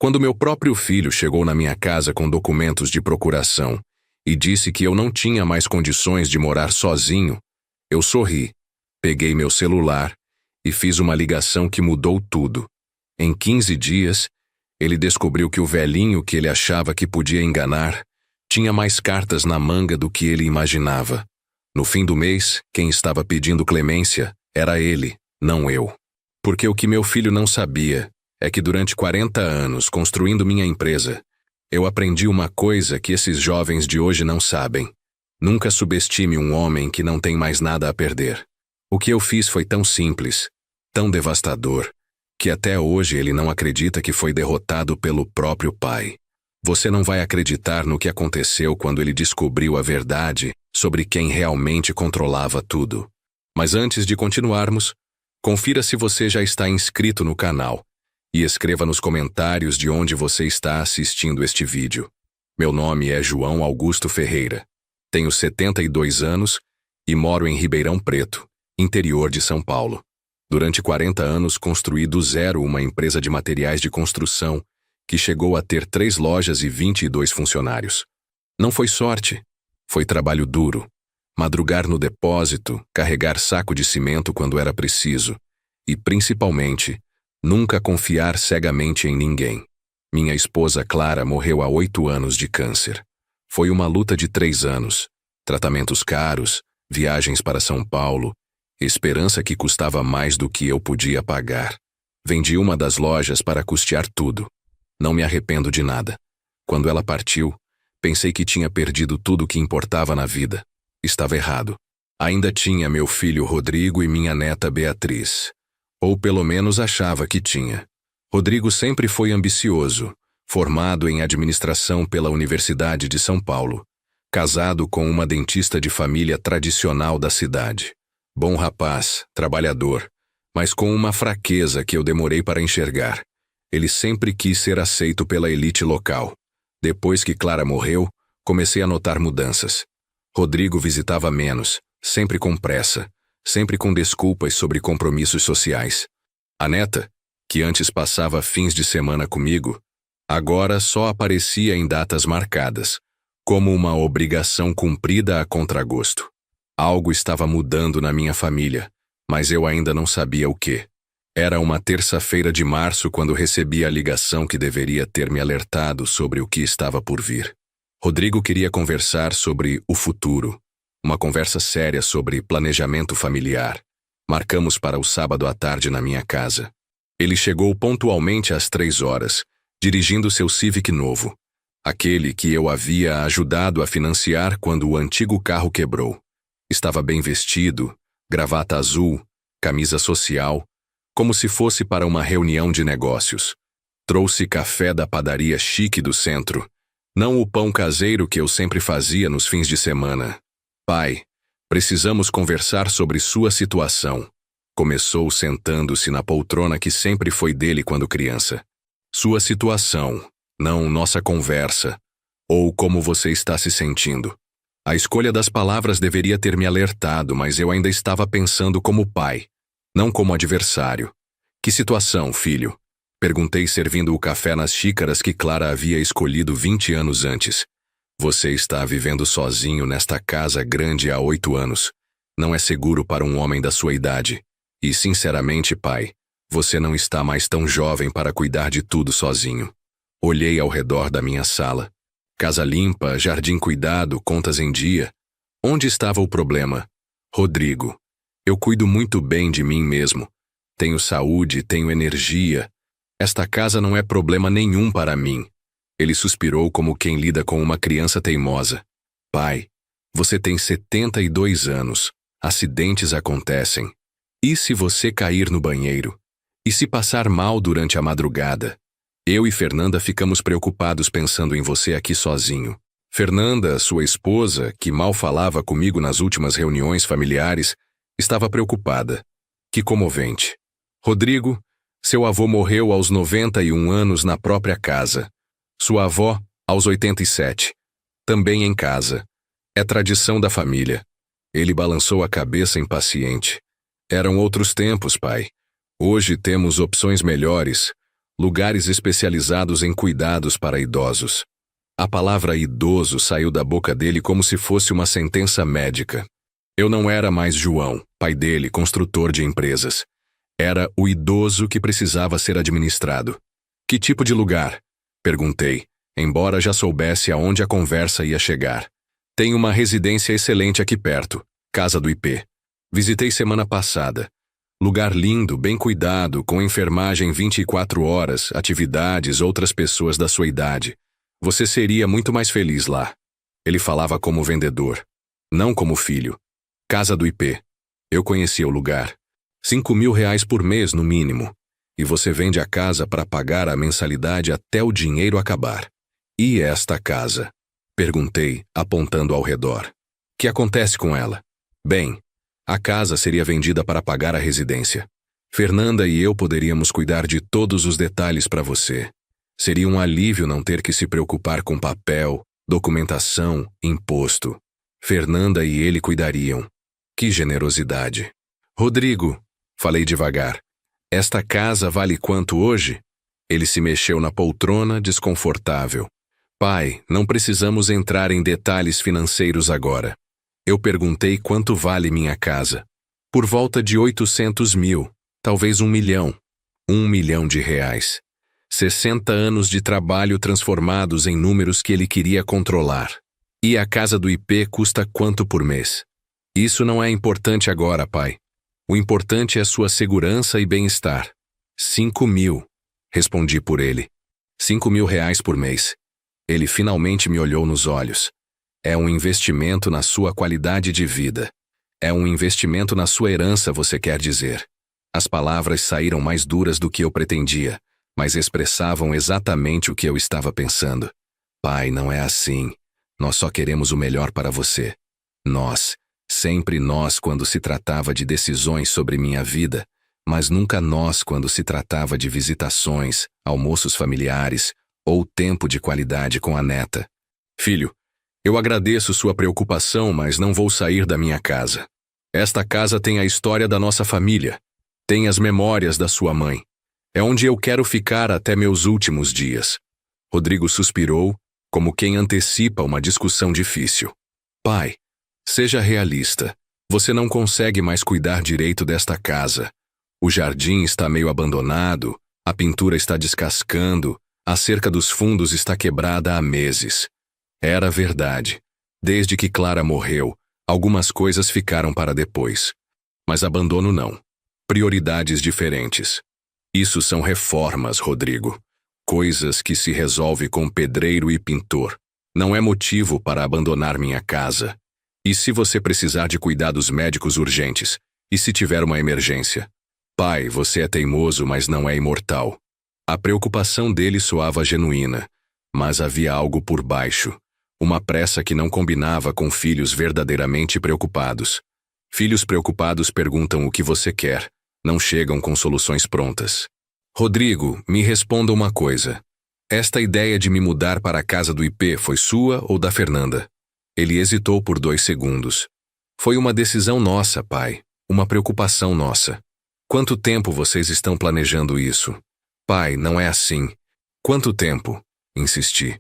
Quando meu próprio filho chegou na minha casa com documentos de procuração e disse que eu não tinha mais condições de morar sozinho, eu sorri, peguei meu celular e fiz uma ligação que mudou tudo. Em 15 dias, ele descobriu que o velhinho que ele achava que podia enganar tinha mais cartas na manga do que ele imaginava. No fim do mês, quem estava pedindo clemência era ele, não eu. Porque o que meu filho não sabia é que durante 40 anos construindo minha empresa, eu aprendi uma coisa que esses jovens de hoje não sabem. Nunca subestime um homem que não tem mais nada a perder. O que eu fiz foi tão simples, tão devastador, que até hoje ele não acredita que foi derrotado pelo próprio pai. Você não vai acreditar no que aconteceu quando ele descobriu a verdade sobre quem realmente controlava tudo. Mas antes de continuarmos, confira se você já está inscrito no canal e escreva nos comentários de onde você está assistindo este vídeo. Meu nome é João Augusto Ferreira. Tenho 72 anos e moro em Ribeirão Preto, interior de São Paulo. Durante 40 anos construí do zero uma empresa de materiais de construção que chegou a ter 3 lojas e 22 funcionários. Não foi sorte, foi trabalho duro. Madrugar no depósito, carregar saco de cimento quando era preciso e, principalmente, nunca confiar cegamente em ninguém. Minha esposa Clara morreu há 8 anos de câncer. Foi uma luta de 3 anos, tratamentos caros, viagens para São Paulo, esperança que custava mais do que eu podia pagar. Vendi uma das lojas para custear tudo. Não me arrependo de nada. Quando ela partiu, pensei que tinha perdido tudo o que importava na vida. Estava errado. Ainda tinha meu filho Rodrigo e minha neta Beatriz. Ou pelo menos achava que tinha. Rodrigo sempre foi ambicioso, formado em administração pela Universidade de São Paulo, casado com uma dentista de família tradicional da cidade. Bom rapaz, trabalhador, mas com uma fraqueza que eu demorei para enxergar. Ele sempre quis ser aceito pela elite local. Depois que Clara morreu, comecei a notar mudanças. Rodrigo visitava menos, sempre com pressa, sempre com desculpas sobre compromissos sociais. A neta, que antes passava fins de semana comigo, agora só aparecia em datas marcadas, como uma obrigação cumprida a contragosto. Algo estava mudando na minha família, mas eu ainda não sabia o quê. Era uma terça-feira de março quando recebi a ligação que deveria ter me alertado sobre o que estava por vir. Rodrigo queria conversar sobre o futuro, uma conversa séria sobre planejamento familiar. Marcamos para o sábado à tarde na minha casa. Ele chegou pontualmente às 3 horas, dirigindo seu Civic novo, aquele que eu havia ajudado a financiar quando o antigo carro quebrou. Estava bem vestido, gravata azul, camisa social, como se fosse para uma reunião de negócios. Trouxe café da padaria chique do centro, não o pão caseiro que eu sempre fazia nos fins de semana. Pai, precisamos conversar sobre sua situação. Começou sentando-se na poltrona que sempre foi dele quando criança. Sua situação, não nossa conversa, ou como você está se sentindo. A escolha das palavras deveria ter me alertado, mas eu ainda estava pensando como pai, não como adversário. Que situação, filho? Perguntei servindo o café nas xícaras que Clara havia escolhido 20 anos antes. Você está vivendo sozinho nesta casa grande há 8 anos. Não é seguro para um homem da sua idade. E, sinceramente, pai, você não está mais tão jovem para cuidar de tudo sozinho. Olhei ao redor da minha sala. Casa limpa, jardim cuidado, contas em dia. Onde estava o problema? Rodrigo. Eu cuido muito bem de mim mesmo. Tenho saúde, tenho energia. Esta casa não é problema nenhum para mim. Ele suspirou como quem lida com uma criança teimosa. Pai, você tem 72 anos. Acidentes acontecem. E se você cair no banheiro? E se passar mal durante a madrugada? Eu e Fernanda ficamos preocupados pensando em você aqui sozinho. Fernanda, sua esposa, que mal falava comigo nas últimas reuniões familiares, estava preocupada. Que comovente. Rodrigo, seu avô morreu aos 91 anos na própria casa. Sua avó, aos 87. Também em casa. É tradição da família. Ele balançou a cabeça impaciente. Eram outros tempos, pai. Hoje temos opções melhores. Lugares especializados em cuidados para idosos. A palavra idoso saiu da boca dele como se fosse uma sentença médica. Eu não era mais João, pai dele, construtor de empresas. Era o idoso que precisava ser administrado. Que tipo de lugar? Perguntei, embora já soubesse aonde a conversa ia chegar. Tem uma residência excelente aqui perto, Casa do IP. Visitei semana passada. Lugar lindo, bem cuidado, com enfermagem 24 horas, atividades, outras pessoas da sua idade. Você seria muito mais feliz lá. Ele falava como vendedor, não como filho. Casa do IP. Eu conhecia o lugar. R$ 5.000 por mês, no mínimo. E você vende a casa para pagar a mensalidade até o dinheiro acabar. E esta casa? Perguntei, apontando ao redor. Que acontece com ela? Bem, a casa seria vendida para pagar a residência. Fernanda e eu poderíamos cuidar de todos os detalhes para você. Seria um alívio não ter que se preocupar com papel, documentação, imposto. Fernanda e ele cuidariam. Que generosidade. Rodrigo, falei devagar, esta casa vale quanto hoje? Ele se mexeu na poltrona, desconfortável. Pai, não precisamos entrar em detalhes financeiros agora. Eu perguntei quanto vale minha casa. Por volta de 800 mil, talvez 1 milhão. 1 milhão de reais. 60 anos de trabalho transformados em números que ele queria controlar. E a casa do IP custa quanto por mês? Isso não é importante agora, pai. O importante é sua segurança e bem-estar. 5 mil, respondi por ele. 5 mil reais por mês. Ele finalmente me olhou nos olhos. É um investimento na sua qualidade de vida. É um investimento na sua herança, você quer dizer. As palavras saíram mais duras do que eu pretendia, mas expressavam exatamente o que eu estava pensando. Pai, não é assim. Nós só queremos o melhor para você. Nós, sempre nós quando se tratava de decisões sobre minha vida, mas nunca nós quando se tratava de visitações, almoços familiares ou tempo de qualidade com a neta. Filho, eu agradeço sua preocupação, mas não vou sair da minha casa. Esta casa tem a história da nossa família. Tem as memórias da sua mãe. É onde eu quero ficar até meus últimos dias. Rodrigo suspirou, como quem antecipa uma discussão difícil. Pai, seja realista. Você não consegue mais cuidar direito desta casa. O jardim está meio abandonado, a pintura está descascando, a cerca dos fundos está quebrada há meses. Era verdade. Desde que Clara morreu, algumas coisas ficaram para depois. Mas abandono não. Prioridades diferentes. Isso são reformas, Rodrigo. Coisas que se resolve com pedreiro e pintor. Não é motivo para abandonar minha casa. E se você precisar de cuidados médicos urgentes? E se tiver uma emergência? Pai, você é teimoso, mas não é imortal. A preocupação dele soava genuína, mas havia algo por baixo. Uma pressa que não combinava com filhos verdadeiramente preocupados. Filhos preocupados perguntam o que você quer, não chegam com soluções prontas. Rodrigo, me responda uma coisa. Esta ideia de me mudar para a casa do IP foi sua ou da Fernanda? Ele hesitou por 2 segundos. Foi uma decisão nossa, pai. Uma preocupação nossa. Quanto tempo vocês estão planejando isso? Pai, não é assim. Quanto tempo? Insisti.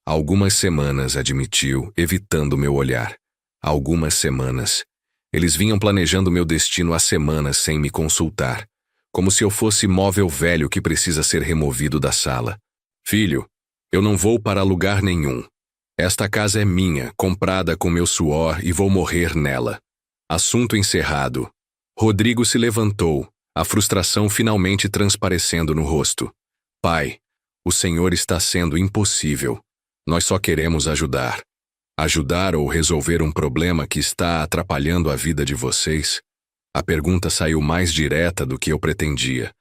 Algumas semanas, admitiu, evitando meu olhar. Algumas semanas. Eles vinham planejando meu destino há semanas sem me consultar. Como se eu fosse móvel velho que precisa ser removido da sala. Filho, eu não vou para lugar nenhum. Esta casa é minha, comprada com meu suor e vou morrer nela. Assunto encerrado. Rodrigo se levantou, a frustração finalmente transparecendo no rosto. Pai, o senhor está sendo impossível. Nós só queremos ajudar. Ajudar ou resolver um problema que está atrapalhando a vida de vocês? A pergunta saiu mais direta do que eu pretendia,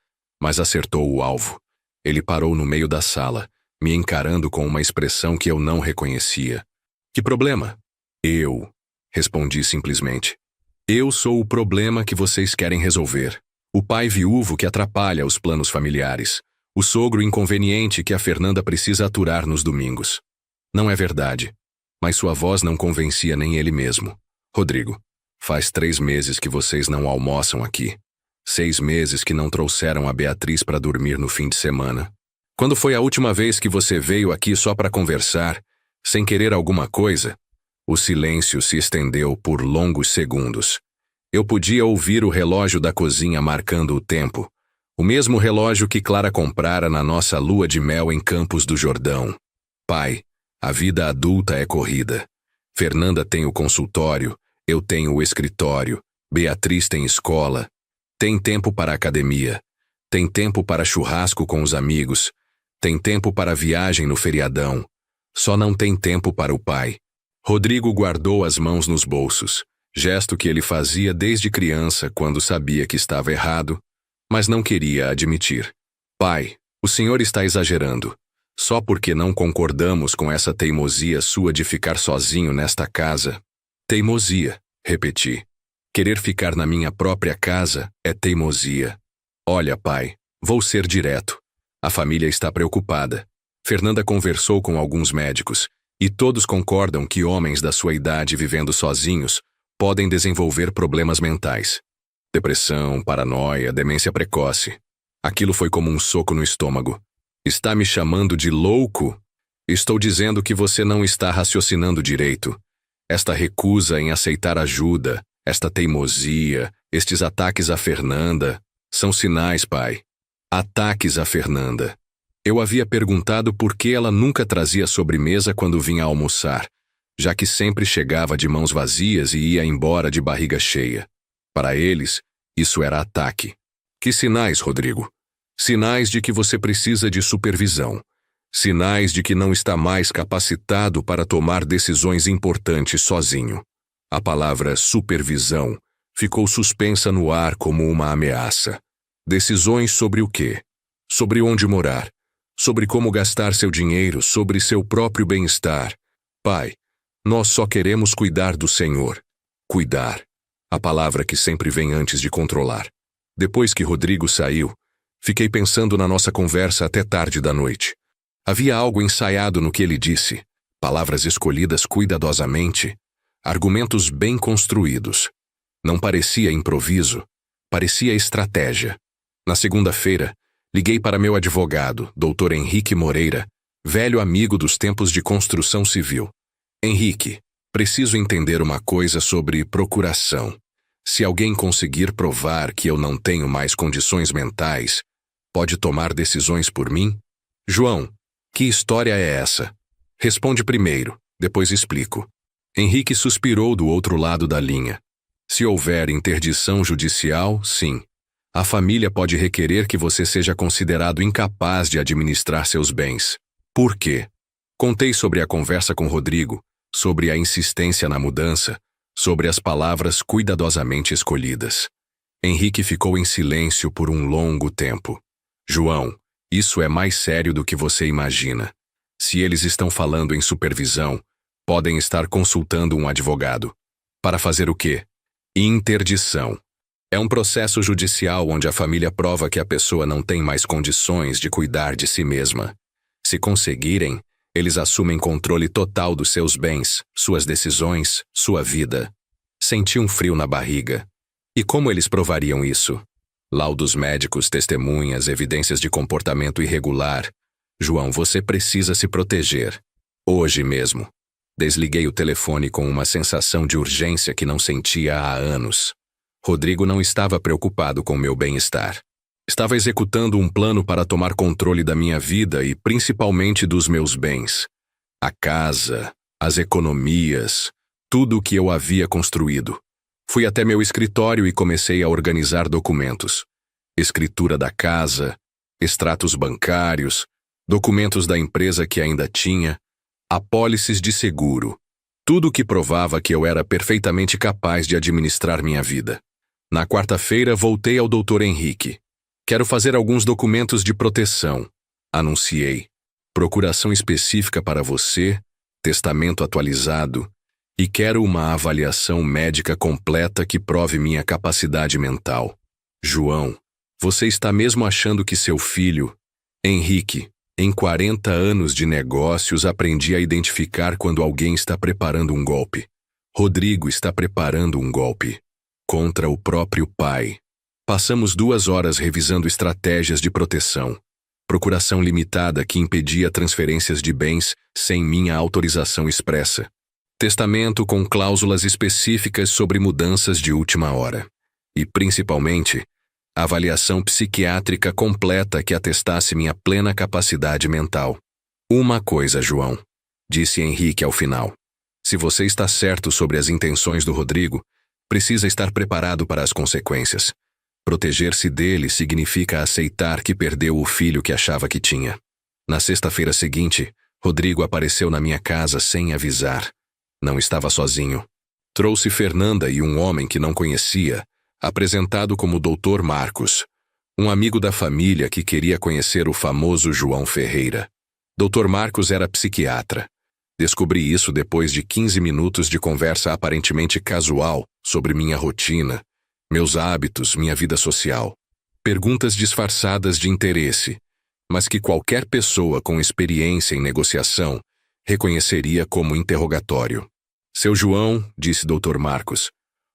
mas acertou o alvo. Ele parou no meio da sala, me encarando com uma expressão que eu não reconhecia. Que problema? Eu, respondi simplesmente. Eu sou o problema que vocês querem resolver. O pai viúvo que atrapalha os planos familiares. O sogro inconveniente que a Fernanda precisa aturar nos domingos. Não é verdade. Mas sua voz não convencia nem ele mesmo. Rodrigo, faz 3 meses que vocês não almoçam aqui. 6 meses que não trouxeram a Beatriz para dormir no fim de semana. Quando foi a última vez que você veio aqui só para conversar, sem querer alguma coisa? O silêncio se estendeu por longos segundos. Eu podia ouvir o relógio da cozinha marcando o tempo. O mesmo relógio que Clara comprara na nossa lua de mel em Campos do Jordão. Pai, a vida adulta é corrida. Fernanda tem o consultório, eu tenho o escritório, Beatriz tem escola. Tem tempo para academia. Tem tempo para churrasco com os amigos. Tem tempo para viagem no feriadão. Só não tem tempo para o pai. Rodrigo guardou as mãos nos bolsos, gesto que ele fazia desde criança quando sabia que estava errado, mas não queria admitir. Pai, o senhor está exagerando. Só porque não concordamos com essa teimosia sua de ficar sozinho nesta casa. Teimosia, repeti. Querer ficar na minha própria casa é teimosia. Olha, pai, vou ser direto. A família está preocupada. Fernanda conversou com alguns médicos, e todos concordam que homens da sua idade vivendo sozinhos podem desenvolver problemas mentais. Depressão, paranoia, demência precoce. Aquilo foi como um soco no estômago. Está me chamando de louco? Estou dizendo que você não está raciocinando direito. Esta recusa em aceitar ajuda, esta teimosia, estes ataques a Fernanda, são sinais, pai. Ataques a Fernanda. Eu havia perguntado por que ela nunca trazia sobremesa quando vinha almoçar, já que sempre chegava de mãos vazias e ia embora de barriga cheia. Para eles, isso era ataque. Que sinais, Rodrigo? Sinais de que você precisa de supervisão. Sinais de que não está mais capacitado para tomar decisões importantes sozinho. A palavra supervisão ficou suspensa no ar como uma ameaça. Decisões sobre o quê? Sobre onde morar. Sobre como gastar seu dinheiro, sobre seu próprio bem-estar. Pai, nós só queremos cuidar do Senhor. Cuidar. A palavra que sempre vem antes de controlar. Depois que Rodrigo saiu, fiquei pensando na nossa conversa até tarde da noite. Havia algo ensaiado no que ele disse. Palavras escolhidas cuidadosamente. Argumentos bem construídos. Não parecia improviso. Parecia estratégia. Na segunda-feira, liguei para meu advogado, Dr. Henrique Moreira, velho amigo dos tempos de construção civil. Henrique, preciso entender uma coisa sobre procuração. Se alguém conseguir provar que eu não tenho mais condições mentais, pode tomar decisões por mim? João, que história é essa? Responde primeiro, depois explico. Henrique suspirou do outro lado da linha. Se houver interdição judicial, sim. A família pode requerer que você seja considerado incapaz de administrar seus bens. Por quê? Contei sobre a conversa com Rodrigo, sobre a insistência na mudança, sobre as palavras cuidadosamente escolhidas. Henrique ficou em silêncio por um longo tempo. João, isso é mais sério do que você imagina. Se eles estão falando em supervisão, podem estar consultando um advogado. Para fazer o quê? Interdição. É um processo judicial onde a família prova que a pessoa não tem mais condições de cuidar de si mesma. Se conseguirem, eles assumem controle total dos seus bens, suas decisões, sua vida. Senti um frio na barriga. E como eles provariam isso? Laudos médicos, testemunhas, evidências de comportamento irregular. João, você precisa se proteger. Hoje mesmo. Desliguei o telefone com uma sensação de urgência que não sentia há anos. Rodrigo não estava preocupado com meu bem-estar. Estava executando um plano para tomar controle da minha vida e principalmente dos meus bens. A casa, as economias, tudo o que eu havia construído. Fui até meu escritório e comecei a organizar documentos. Escritura da casa, extratos bancários, documentos da empresa que ainda tinha, apólices de seguro. Tudo o que provava que eu era perfeitamente capaz de administrar minha vida. Na quarta-feira, voltei ao Dr. Henrique. Quero fazer alguns documentos de proteção. Anunciei. Procuração específica para você, testamento atualizado, e quero uma avaliação médica completa que prove minha capacidade mental. João, você está mesmo achando que seu filho... Henrique, em 40 anos de negócios aprendi a identificar quando alguém está preparando um golpe. Rodrigo está preparando um golpe. Contra o próprio pai. Passamos 2 horas revisando estratégias de proteção. procuração limitada que impedia transferências de bens sem minha autorização expressa, testamento com cláusulas específicas sobre mudanças de última hora e, principalmente, avaliação psiquiátrica completa que atestasse minha plena capacidade mental. Uma coisa, João, disse Henrique ao final. Se você está certo sobre as intenções do Rodrigo, precisa estar preparado para as consequências. Proteger-se dele significa aceitar que perdeu o filho que achava que tinha. Na sexta-feira seguinte, Rodrigo apareceu na minha casa sem avisar. Não estava sozinho. Trouxe Fernanda e um homem que não conhecia, apresentado como Dr. Marcos, um amigo da família que queria conhecer o famoso João Ferreira. Dr. Marcos era psiquiatra. Descobri isso depois de 15 minutos de conversa aparentemente casual sobre minha rotina, meus hábitos, minha vida social. Perguntas disfarçadas de interesse, mas que qualquer pessoa com experiência em negociação reconheceria como interrogatório. Seu João, disse Dr. Marcos,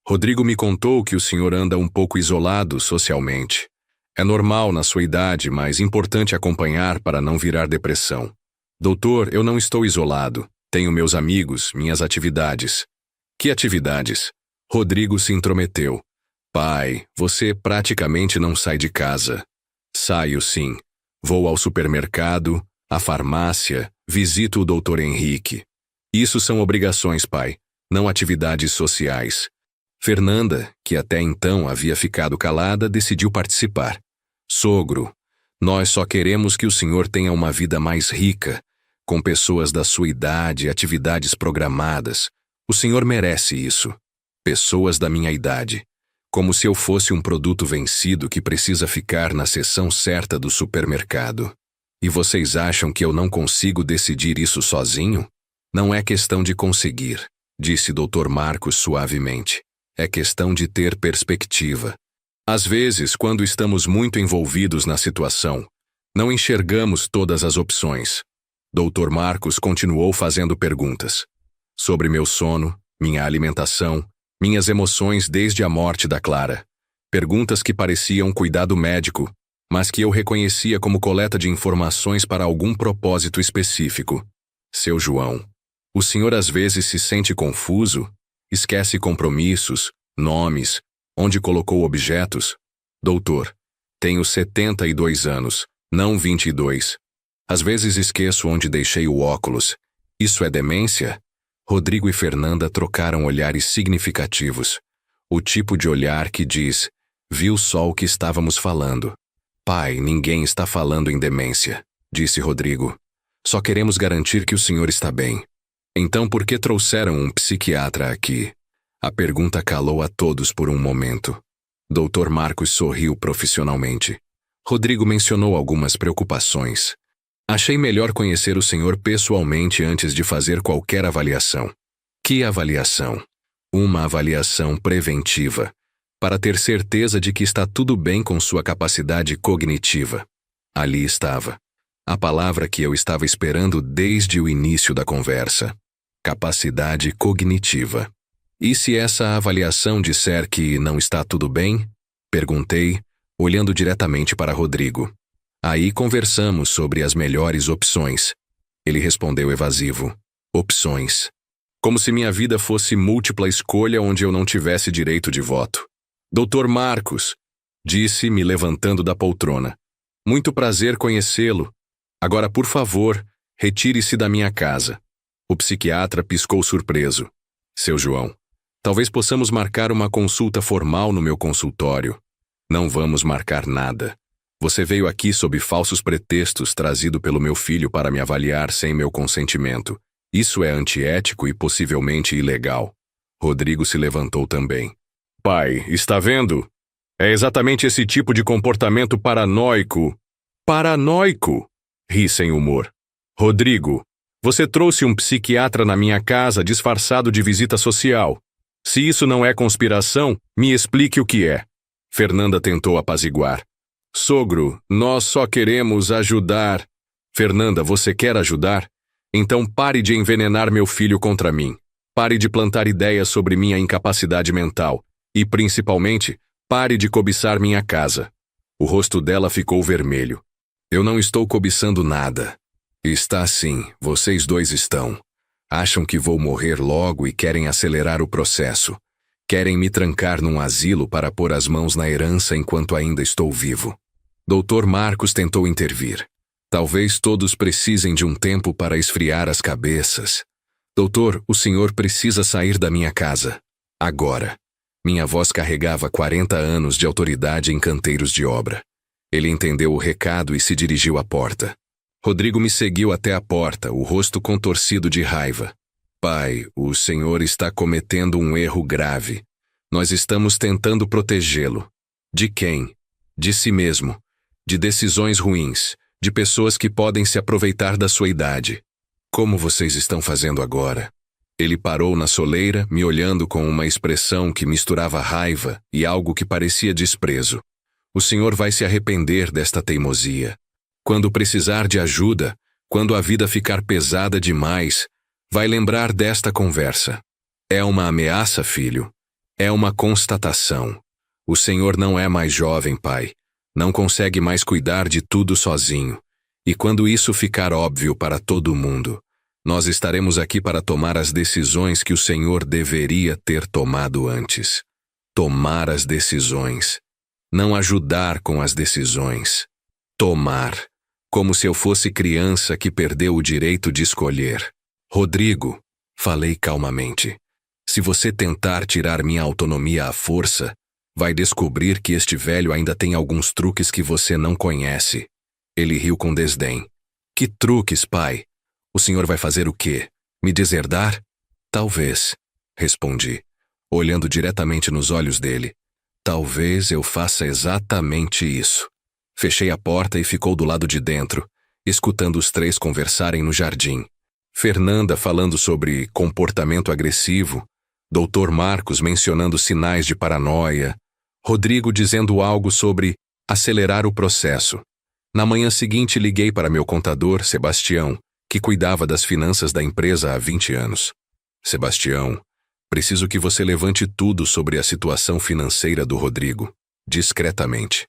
Rodrigo me contou que o senhor anda um pouco isolado socialmente. É normal na sua idade, mas importante acompanhar para não virar depressão. Doutor, eu não estou isolado. Tenho meus amigos, minhas atividades. Que atividades? Rodrigo se intrometeu. Pai, você praticamente não sai de casa. Saio sim. Vou ao supermercado, à farmácia, visito o Dr. Henrique. Isso são obrigações, pai, não atividades sociais. Fernanda, que até então havia ficado calada, decidiu participar. Sogro, nós só queremos que o senhor tenha uma vida mais rica, com pessoas da sua idade, atividades programadas. O senhor merece isso. Pessoas da minha idade. Como se eu fosse um produto vencido que precisa ficar na seção certa do supermercado. E vocês acham que eu não consigo decidir isso sozinho? Não é questão de conseguir, disse Dr. Marcos suavemente. É questão de ter perspectiva. Às vezes, quando estamos muito envolvidos na situação, não enxergamos todas as opções. Dr. Marcos continuou fazendo perguntas. Sobre meu sono, minha alimentação, minhas emoções desde a morte da Clara. Perguntas que pareciam cuidado médico, mas que eu reconhecia como coleta de informações para algum propósito específico. Seu João, o senhor às vezes se sente confuso? Esquece compromissos, nomes, onde colocou objetos? Doutor, tenho 72 anos, não 22. Às vezes esqueço onde deixei o óculos. Isso é demência? Rodrigo e Fernanda trocaram olhares significativos. O tipo de olhar que diz, viu só o que estávamos falando. Pai, ninguém está falando em demência, disse Rodrigo. Só queremos garantir que o senhor está bem. Então por que trouxeram um psiquiatra aqui? A pergunta calou a todos por um momento. Dr. Marcos sorriu profissionalmente. Rodrigo mencionou algumas preocupações. Achei melhor conhecer o senhor pessoalmente antes de fazer qualquer avaliação. Que avaliação? Uma avaliação preventiva, para ter certeza de que está tudo bem com sua capacidade cognitiva. Ali estava. A palavra que eu estava esperando desde o início da conversa. Capacidade cognitiva. E se essa avaliação disser que não está tudo bem? Perguntei, olhando diretamente para Rodrigo. Aí conversamos sobre as melhores opções. Ele respondeu evasivo. Opções. Como se minha vida fosse múltipla escolha onde eu não tivesse direito de voto. Dr. Marcos, disse, me levantando da poltrona. Muito prazer conhecê-lo. Agora, por favor, retire-se da minha casa. O psiquiatra piscou surpreso. Seu João, talvez possamos marcar uma consulta formal no meu consultório. Não vamos marcar nada. Você veio aqui sob falsos pretextos trazido pelo meu filho para me avaliar sem meu consentimento. Isso é antiético e possivelmente ilegal. Rodrigo se levantou também. Pai, está vendo? É exatamente esse tipo de comportamento paranoico. Paranoico! Ri sem humor. Rodrigo, você trouxe um psiquiatra na minha casa disfarçado de visita social. Se isso não é conspiração, me explique o que é. Fernanda tentou apaziguar. Sogro, nós só queremos ajudar. Fernanda, você quer ajudar? Então pare de envenenar meu filho contra mim. Pare de plantar ideias sobre minha incapacidade mental. E, principalmente, pare de cobiçar minha casa. O rosto dela ficou vermelho. Eu não estou cobiçando nada. Está sim, vocês dois estão. Acham que vou morrer logo e querem acelerar o processo. Querem me trancar num asilo para pôr as mãos na herança enquanto ainda estou vivo. Dr. Marcos tentou intervir. Talvez todos precisem de um tempo para esfriar as cabeças. Doutor, o senhor precisa sair da minha casa. Agora. Minha voz carregava 40 anos de autoridade em canteiros de obra. Ele entendeu o recado e se dirigiu à porta. Rodrigo me seguiu até a porta, o rosto contorcido de raiva. Pai, o senhor está cometendo um erro grave. Nós estamos tentando protegê-lo. De quem? De si mesmo. De decisões ruins. De pessoas que podem se aproveitar da sua idade. Como vocês estão fazendo agora? Ele parou na soleira, me olhando com uma expressão que misturava raiva e algo que parecia desprezo. O senhor vai se arrepender desta teimosia. Quando precisar de ajuda, quando a vida ficar pesada demais, vai lembrar desta conversa. É uma ameaça, filho. É uma constatação. O senhor não é mais jovem, pai. Não consegue mais cuidar de tudo sozinho. E quando isso ficar óbvio para todo mundo, nós estaremos aqui para tomar as decisões que o senhor deveria ter tomado antes. Tomar as decisões. Não ajudar com as decisões. Tomar. Como se eu fosse criança que perdeu o direito de escolher. Rodrigo, falei calmamente, se você tentar tirar minha autonomia à força, vai descobrir que este velho ainda tem alguns truques que você não conhece. Ele riu com desdém. Que truques, pai? O senhor vai fazer o quê? Me deserdar? Talvez, respondi, olhando diretamente nos olhos dele. Talvez eu faça exatamente isso. Fechei a porta e ficou do lado de dentro, escutando os três conversarem no jardim. Fernanda falando sobre comportamento agressivo, Dr. Marcos mencionando sinais de paranoia, Rodrigo dizendo algo sobre acelerar o processo. Na manhã seguinte liguei para meu contador, Sebastião, que cuidava das finanças da empresa há 20 anos. Sebastião, preciso que você levante tudo sobre a situação financeira do Rodrigo, discretamente.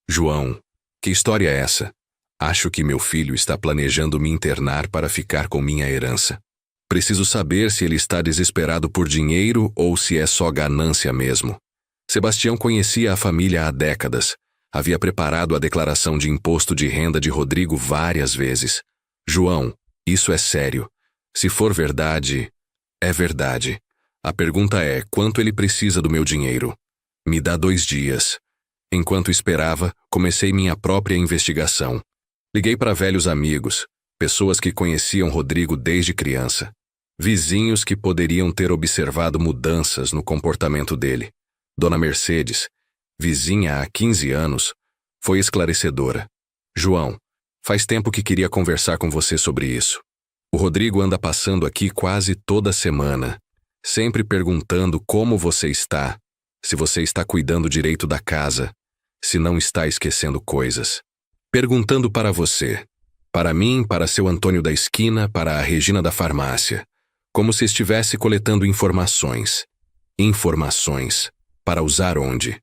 João, que história é essa? Acho que meu filho está planejando me internar para ficar com minha herança. Preciso saber se ele está desesperado por dinheiro ou se é só ganância mesmo. Sebastião conhecia a família há décadas. Havia preparado a declaração de imposto de renda de Rodrigo várias vezes. João, isso é sério. Se for verdade, é verdade. A pergunta é, quanto ele precisa do meu dinheiro? Me dá 2 dias. Enquanto esperava, comecei minha própria investigação. Liguei para velhos amigos, pessoas que conheciam Rodrigo desde criança. Vizinhos que poderiam ter observado mudanças no comportamento dele. Dona Mercedes, vizinha há 15 anos, foi esclarecedora. João, faz tempo que queria conversar com você sobre isso. O Rodrigo anda passando aqui quase toda semana, sempre perguntando como você está, se você está cuidando direito da casa, se não está esquecendo coisas. Perguntando para você, para mim, para seu Antônio da esquina, para a Regina da farmácia, como se estivesse coletando informações. Informações. Para usar onde?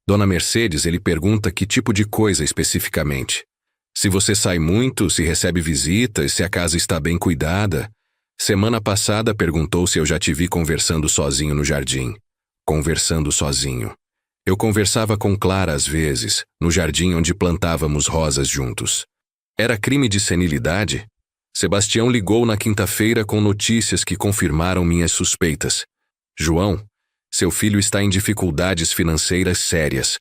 Dona Mercedes, ele pergunta que tipo de coisa especificamente. Se você sai muito, se recebe visitas, se a casa está bem cuidada. Semana passada perguntou se eu já te vi conversando sozinho no jardim. Conversando sozinho. Eu conversava com Clara às vezes, no jardim onde plantávamos rosas juntos. Era crime de senilidade? Sebastião ligou na quinta-feira com notícias que confirmaram minhas suspeitas. João, seu filho está em dificuldades financeiras sérias.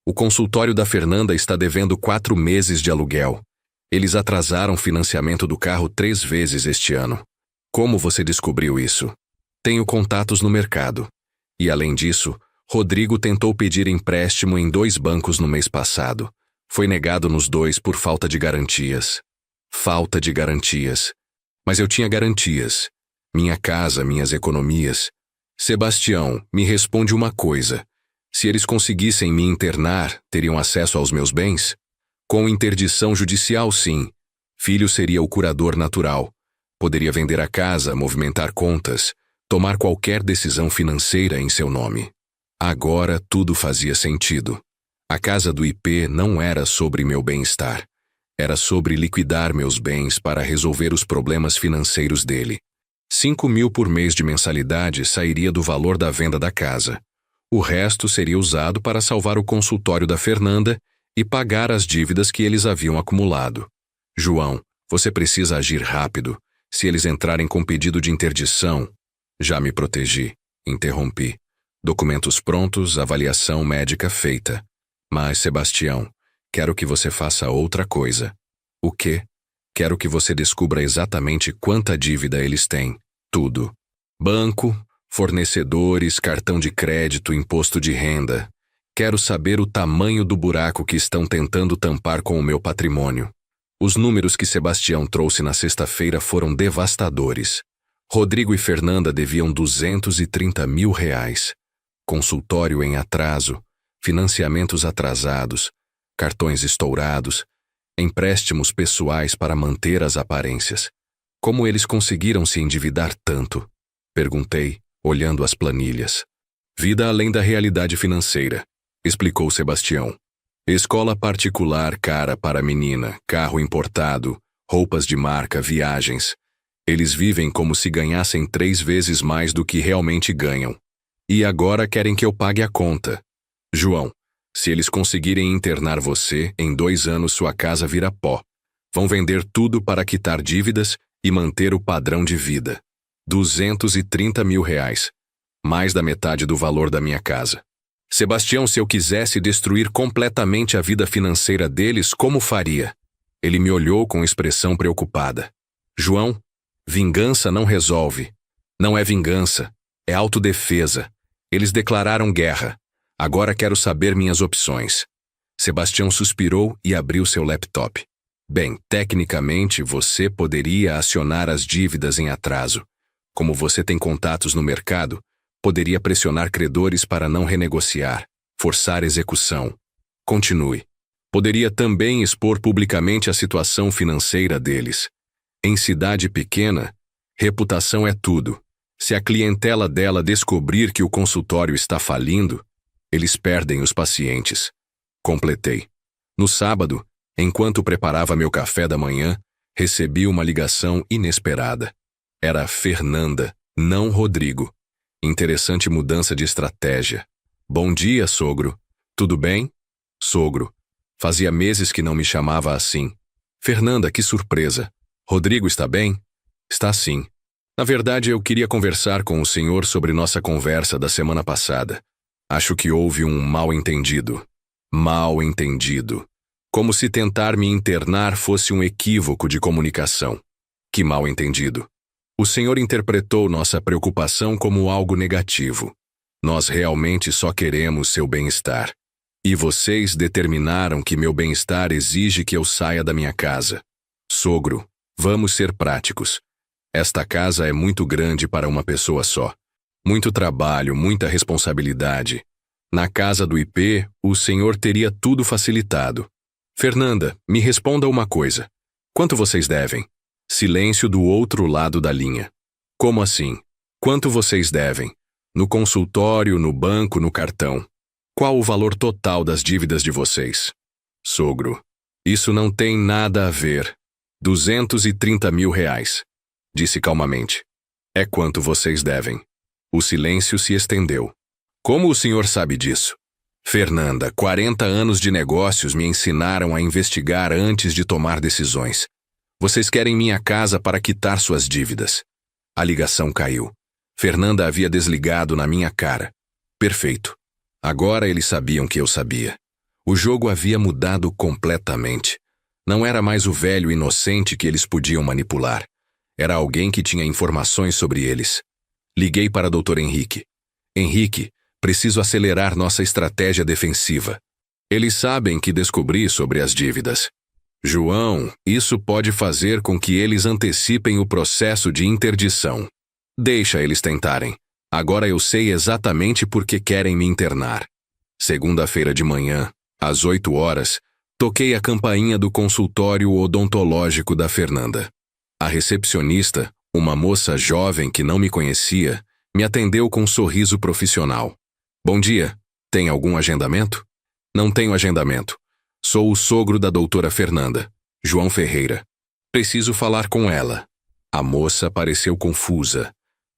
O consultório da Fernanda está devendo 4 meses de aluguel. Eles atrasaram o financiamento do carro 3 vezes este ano. Como você descobriu isso? Tenho contatos no mercado. E além disso, Rodrigo tentou pedir empréstimo em 2 bancos no mês passado. Foi negado nos 2 por falta de garantias. Falta de garantias. Mas eu tinha garantias. Minha casa, minhas economias. Sebastião, me responde uma coisa. Se eles conseguissem me internar, teriam acesso aos meus bens? Com interdição judicial, sim. Filho seria o curador natural. Poderia vender a casa, movimentar contas, tomar qualquer decisão financeira em seu nome. Agora tudo fazia sentido. A casa do IP não era sobre meu bem-estar. Era sobre liquidar meus bens para resolver os problemas financeiros dele. 5.000 por mês de mensalidade sairia do valor da venda da casa. O resto seria usado para salvar o consultório da Fernanda e pagar as dívidas que eles haviam acumulado. João, você precisa agir rápido. Se eles entrarem com pedido de interdição... Já me protegi, interrompi. Documentos prontos, avaliação médica feita. Mas, Sebastião, quero que você faça outra coisa. O quê? Quero que você descubra exatamente quanta dívida eles têm. Tudo. Banco, fornecedores, cartão de crédito, imposto de renda. Quero saber o tamanho do buraco que estão tentando tampar com o meu patrimônio. Os números que Sebastião trouxe na sexta-feira foram devastadores. Rodrigo e Fernanda deviam 230 mil reais. Consultório em atraso, financiamentos atrasados, cartões estourados, empréstimos pessoais para manter as aparências. Como eles conseguiram se endividar tanto? Perguntei, olhando as planilhas. Vida além da realidade financeira, explicou Sebastião. Escola particular cara para a menina, carro importado, roupas de marca, viagens. Eles vivem como se ganhassem 3 vezes mais do que realmente ganham. E agora querem que eu pague a conta. João, se eles conseguirem internar você, em 2 anos sua casa vira pó. Vão vender tudo para quitar dívidas e manter o padrão de vida. 230 mil reais. Mais da metade do valor da minha casa. Sebastião, se eu quisesse destruir completamente a vida financeira deles, como faria? Ele me olhou com expressão preocupada. João, vingança não resolve. Não é vingança, é autodefesa. Eles declararam guerra. Agora quero saber minhas opções. Sebastião suspirou e abriu seu laptop. Bem, tecnicamente você poderia acionar as dívidas em atraso. Como você tem contatos no mercado, poderia pressionar credores para não renegociar, forçar execução. Continue. Poderia também expor publicamente a situação financeira deles. Em cidade pequena, reputação é tudo. Se a clientela dela descobrir que o consultório está falindo, eles perdem os pacientes. Completei. No sábado, enquanto preparava meu café da manhã, recebi uma ligação inesperada. Era a Fernanda, não Rodrigo. Interessante mudança de estratégia. Bom dia, sogro. Tudo bem? Sogro. Fazia meses que não me chamava assim. Fernanda, que surpresa. Rodrigo está bem? Está sim. Na verdade, eu queria conversar com o senhor sobre nossa conversa da semana passada. Acho que houve um mal-entendido. Mal-entendido. Como se tentar me internar fosse um equívoco de comunicação. Que mal-entendido. O senhor interpretou nossa preocupação como algo negativo. Nós realmente só queremos seu bem-estar. E vocês determinaram que meu bem-estar exige que eu saia da minha casa. Sogro, vamos ser práticos. Esta casa é muito grande para uma pessoa só. Muito trabalho, muita responsabilidade. Na casa do IP, o senhor teria tudo facilitado. Fernanda, me responda uma coisa. Quanto vocês devem? Silêncio do outro lado da linha. Como assim? Quanto vocês devem? No consultório, no banco, no cartão. Qual o valor total das dívidas de vocês? Sogro, isso não tem nada a ver. 230 mil reais. Disse calmamente. É quanto vocês devem. O silêncio se estendeu. Como o senhor sabe disso? Fernanda, 40 anos de negócios me ensinaram a investigar antes de tomar decisões. Vocês querem minha casa para quitar suas dívidas. A ligação caiu. Fernanda havia desligado na minha cara. Perfeito. Agora eles sabiam que eu sabia. O jogo havia mudado completamente. Não era mais o velho inocente que eles podiam manipular. Era alguém que tinha informações sobre eles. Liguei para Dr. Henrique. Henrique, preciso acelerar nossa estratégia defensiva. Eles sabem que descobri sobre as dívidas. João, isso pode fazer com que eles antecipem o processo de interdição. Deixa eles tentarem. Agora eu sei exatamente por que querem me internar. Segunda-feira de manhã, às 8 horas, toquei a campainha do consultório odontológico da Fernanda. A recepcionista, uma moça jovem que não me conhecia, me atendeu com um sorriso profissional. Bom dia, tem algum agendamento? Não tenho agendamento. Sou o sogro da doutora Fernanda. João Ferreira. Preciso falar com ela. A moça pareceu confusa,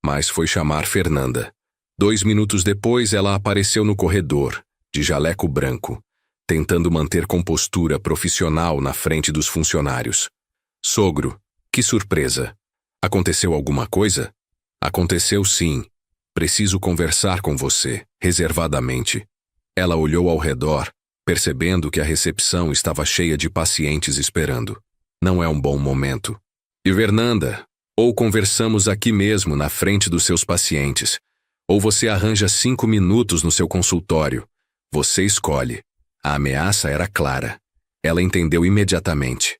mas foi chamar Fernanda. 2 minutos depois, ela apareceu no corredor, de jaleco branco, tentando manter compostura profissional na frente dos funcionários. Sogro, que surpresa! Aconteceu alguma coisa? Aconteceu sim. Preciso conversar com você, reservadamente. Ela olhou ao redor, percebendo que a recepção estava cheia de pacientes esperando. Não é um bom momento. E Fernanda, ou conversamos aqui mesmo na frente dos seus pacientes, ou você arranja 5 minutos no seu consultório. Você escolhe. A ameaça era clara. Ela entendeu imediatamente.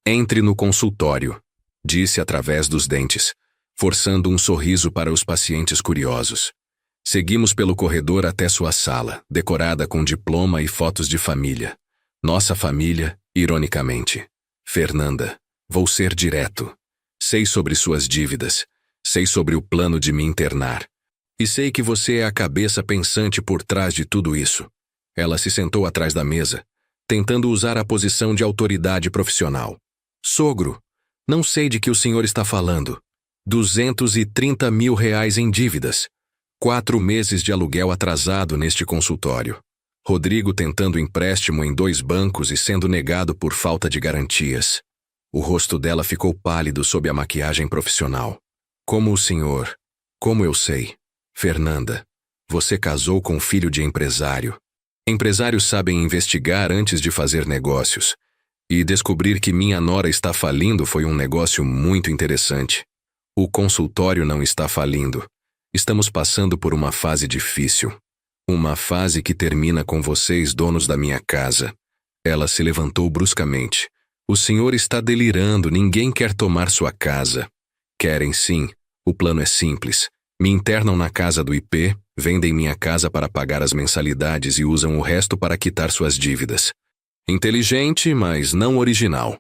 Entre no consultório, disse através dos dentes, forçando um sorriso para os pacientes curiosos. Seguimos pelo corredor até sua sala, decorada com diploma e fotos de família. Nossa família, ironicamente. Fernanda, vou ser direto. Sei sobre suas dívidas. Sei sobre o plano de me internar. E sei que você é a cabeça pensante por trás de tudo isso. Ela se sentou atrás da mesa, tentando usar a posição de autoridade profissional. Sogro, não sei de que o senhor está falando. 230 mil reais em dívidas. 4 meses de aluguel atrasado neste consultório. Rodrigo tentando empréstimo em 2 bancos e sendo negado por falta de garantias. O rosto dela ficou pálido sob a maquiagem profissional. Como o senhor? Como eu sei? Fernanda, você casou com filho de empresário. Empresários sabem investigar antes de fazer negócios. E descobrir que minha nora está falindo foi um negócio muito interessante. O consultório não está falindo. Estamos passando por uma fase difícil. Uma fase que termina com vocês, donos da minha casa. Ela se levantou bruscamente. O senhor está delirando, ninguém quer tomar sua casa. Querem sim. O plano é simples. Me internam na casa do IP, vendem minha casa para pagar as mensalidades e usam o resto para quitar suas dívidas. Inteligente, mas não original.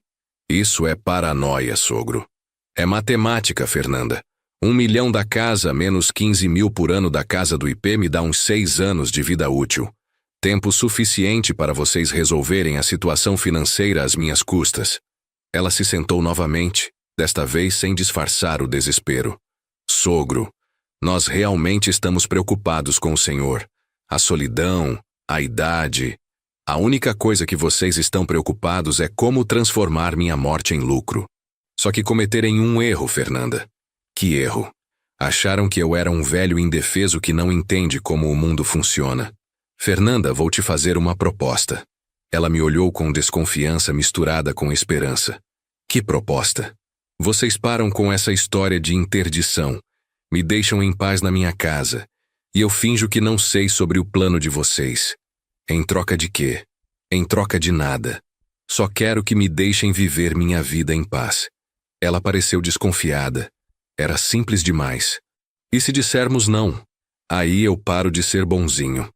Isso é paranoia, sogro. É matemática, Fernanda. 1 milhão da casa menos 15 mil por ano da casa do IP me dá uns 6 anos de vida útil. Tempo suficiente para vocês resolverem a situação financeira às minhas custas. Ela se sentou novamente, desta vez sem disfarçar o desespero. Sogro, nós realmente estamos preocupados com o senhor. A solidão, a idade. A única coisa que vocês estão preocupados é como transformar minha morte em lucro. Só que cometerem um erro, Fernanda. Que erro? Acharam que eu era um velho indefeso que não entende como o mundo funciona. Fernanda, vou te fazer uma proposta. Ela me olhou com desconfiança misturada com esperança. Que proposta? Vocês param com essa história de interdição. Me deixam em paz na minha casa. E eu finjo que não sei sobre o plano de vocês. Em troca de quê? Em troca de nada. Só quero que me deixem viver minha vida em paz. Ela pareceu desconfiada. Era simples demais. E se dissermos não? Aí eu paro de ser bonzinho.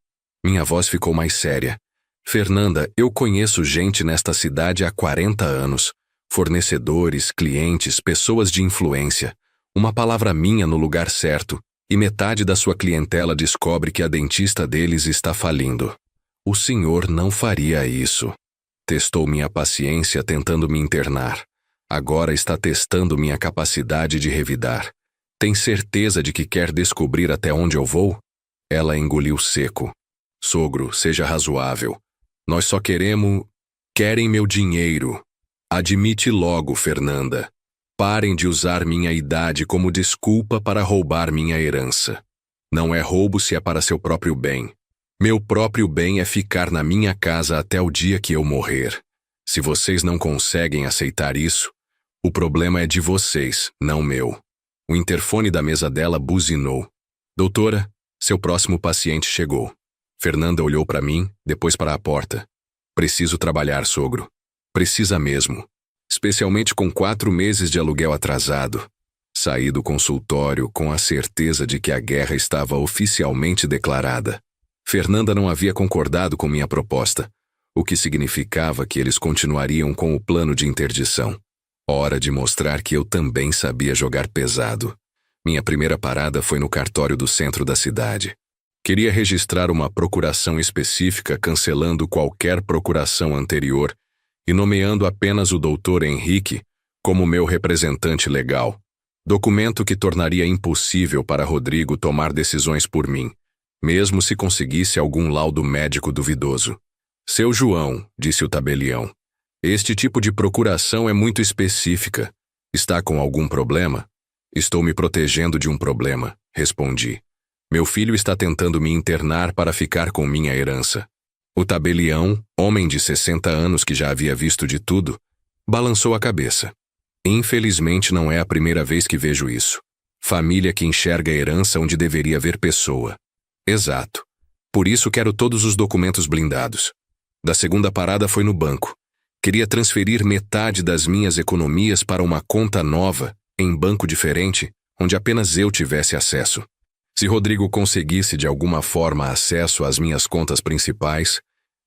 Minha voz ficou mais séria. Fernanda, eu conheço gente nesta cidade há 40 anos. Fornecedores, clientes, pessoas de influência. Uma palavra minha no lugar certo, e metade da sua clientela descobre que a dentista deles está falindo. O senhor não faria isso. Testou minha paciência tentando me internar. Agora está testando minha capacidade de revidar. Tem certeza de que quer descobrir até onde eu vou? Ela engoliu seco. Sogro, seja razoável. Nós só querem meu dinheiro. Admite logo, Fernanda. Parem de usar minha idade como desculpa para roubar minha herança. Não é roubo se é para seu próprio bem. Meu próprio bem é ficar na minha casa até o dia que eu morrer. Se vocês não conseguem aceitar isso, o problema é de vocês, não meu. O interfone da mesa dela buzinou. Doutora, seu próximo paciente chegou. Fernanda olhou para mim, depois para a porta. Preciso trabalhar, sogro. Precisa mesmo. Especialmente com 4 meses de aluguel atrasado. Saí do consultório com a certeza de que a guerra estava oficialmente declarada. Fernanda não havia concordado com minha proposta, o que significava que eles continuariam com o plano de interdição. Hora de mostrar que eu também sabia jogar pesado. Minha primeira parada foi no cartório do centro da cidade. Queria registrar uma procuração específica cancelando qualquer procuração anterior e nomeando apenas o Dr. Henrique como meu representante legal. Documento que tornaria impossível para Rodrigo tomar decisões por mim, mesmo se conseguisse algum laudo médico duvidoso. Seu João, disse o tabelião, este tipo de procuração é muito específica. Está com algum problema? Estou me protegendo de um problema, respondi. Meu filho está tentando me internar para ficar com minha herança. O tabelião, homem de 60 anos que já havia visto de tudo, balançou a cabeça. Infelizmente não é a primeira vez que vejo isso. Família que enxerga a herança onde deveria ver pessoa. Exato. Por isso quero todos os documentos blindados. Da segunda parada foi no banco. Queria transferir metade das minhas economias para uma conta nova, em banco diferente, onde apenas eu tivesse acesso. Se Rodrigo conseguisse de alguma forma acesso às minhas contas principais,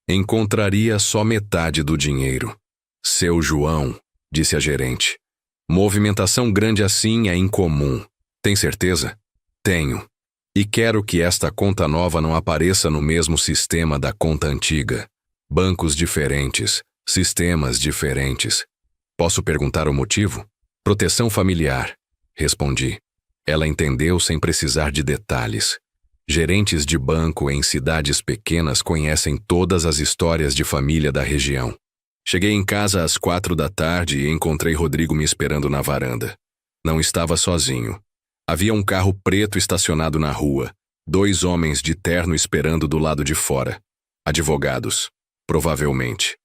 encontraria só metade do dinheiro. Seu João, disse a gerente. Movimentação grande assim é incomum. Tem certeza? Tenho. E quero que esta conta nova não apareça no mesmo sistema da conta antiga. Bancos diferentes, sistemas diferentes. Posso perguntar o motivo? Proteção familiar, respondi. Ela entendeu sem precisar de detalhes. Gerentes de banco em cidades pequenas conhecem todas as histórias de família da região. Cheguei em casa às 4 da tarde e encontrei Rodrigo me esperando na varanda. Não estava sozinho. Havia um carro preto estacionado na rua, 2 homens de terno esperando do lado de fora. Advogados, provavelmente.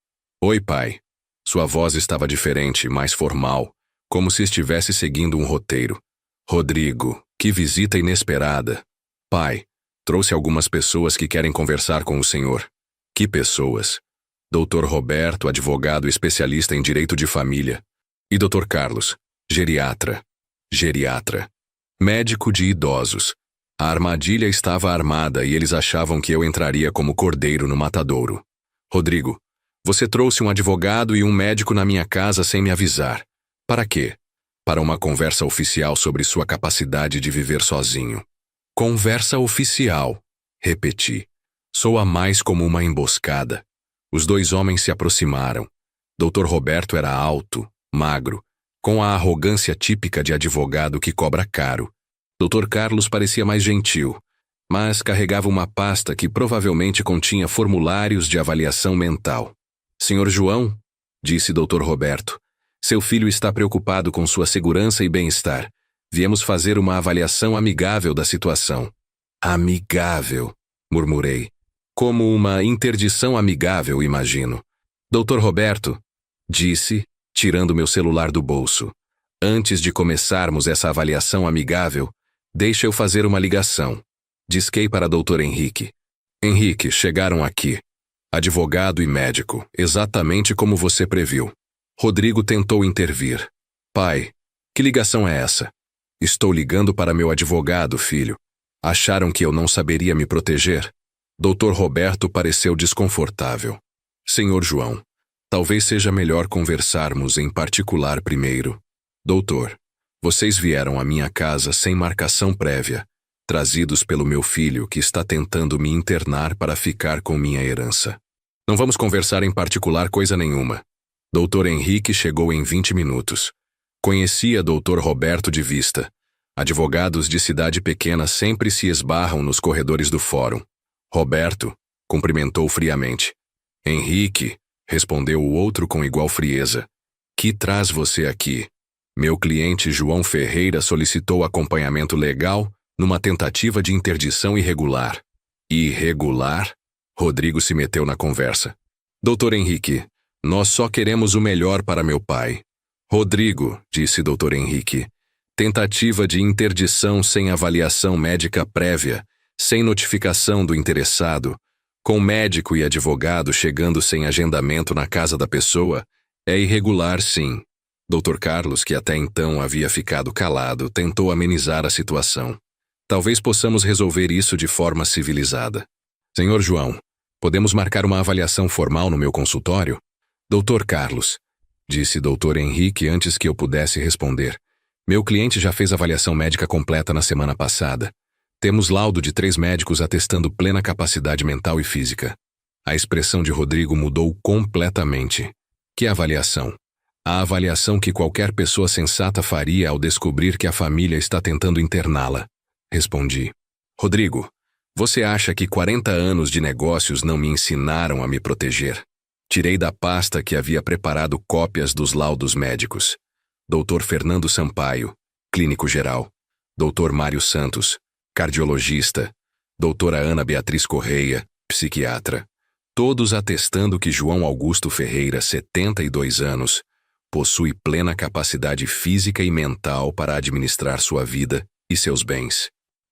Oi, pai. Sua voz estava diferente, mais formal, como se estivesse seguindo um roteiro. Rodrigo, que visita inesperada. Pai, trouxe algumas pessoas que querem conversar com o senhor. Que pessoas? Dr. Roberto, advogado especialista em direito de família. E Dr. Carlos, geriatra. Geriatra. Médico de idosos. A armadilha estava armada e eles achavam que eu entraria como cordeiro no matadouro. Rodrigo, você trouxe um advogado e um médico na minha casa sem me avisar. Para quê? Para uma conversa oficial sobre sua capacidade de viver sozinho. Conversa oficial, repeti. Soa mais como uma emboscada. Os 2 homens se aproximaram. Dr. Roberto era alto, magro, com a arrogância típica de advogado que cobra caro. Dr. Carlos parecia mais gentil, mas carregava uma pasta que provavelmente continha formulários de avaliação mental. Senhor João, disse Dr. Roberto, seu filho está preocupado com sua segurança e bem-estar. Viemos fazer uma avaliação amigável da situação. Amigável, murmurei. Como uma interdição amigável, imagino. Dr. Roberto, disse, tirando meu celular do bolso. Antes de começarmos essa avaliação amigável, deixa eu fazer uma ligação. Disquei para Dr. Henrique. Henrique, chegaram aqui. Advogado e médico, exatamente como você previu. Rodrigo tentou intervir. Pai, que ligação é essa? Estou ligando para meu advogado, filho. Acharam que eu não saberia me proteger? Dr. Roberto pareceu desconfortável. Senhor João, talvez seja melhor conversarmos em particular primeiro. Doutor, vocês vieram à minha casa sem marcação prévia, trazidos pelo meu filho que está tentando me internar para ficar com minha herança. Não vamos conversar em particular coisa nenhuma. Dr. Henrique chegou em 20 minutos. Conhecia Dr. Roberto de vista. Advogados de cidade pequena sempre se esbarram nos corredores do fórum. Roberto cumprimentou friamente. Henrique, respondeu o outro com igual frieza. Que traz você aqui? Meu cliente João Ferreira solicitou acompanhamento legal numa tentativa de interdição irregular. Irregular? Rodrigo se meteu na conversa. Dr. Henrique, nós só queremos o melhor para meu pai. Rodrigo, disse Dr. Henrique, tentativa de interdição sem avaliação médica prévia, sem notificação do interessado, com médico e advogado chegando sem agendamento na casa da pessoa, é irregular sim. Dr. Carlos, que até então havia ficado calado, tentou amenizar a situação. Talvez possamos resolver isso de forma civilizada. Senhor João, podemos marcar uma avaliação formal no meu consultório? Dr. Carlos, disse Dr. Henrique antes que eu pudesse responder. Meu cliente já fez avaliação médica completa na semana passada. Temos laudo de 3 médicos atestando plena capacidade mental e física. A expressão de Rodrigo mudou completamente. Que avaliação? A avaliação que qualquer pessoa sensata faria ao descobrir que a família está tentando interná-la. Respondi. Rodrigo, você acha que 40 anos de negócios não me ensinaram a me proteger? Tirei da pasta que havia preparado cópias dos laudos médicos. Dr. Fernando Sampaio, clínico geral. Dr. Mário Santos, cardiologista. Doutora Ana Beatriz Correia, psiquiatra. Todos atestando que João Augusto Ferreira, 72 anos, possui plena capacidade física e mental para administrar sua vida e seus bens.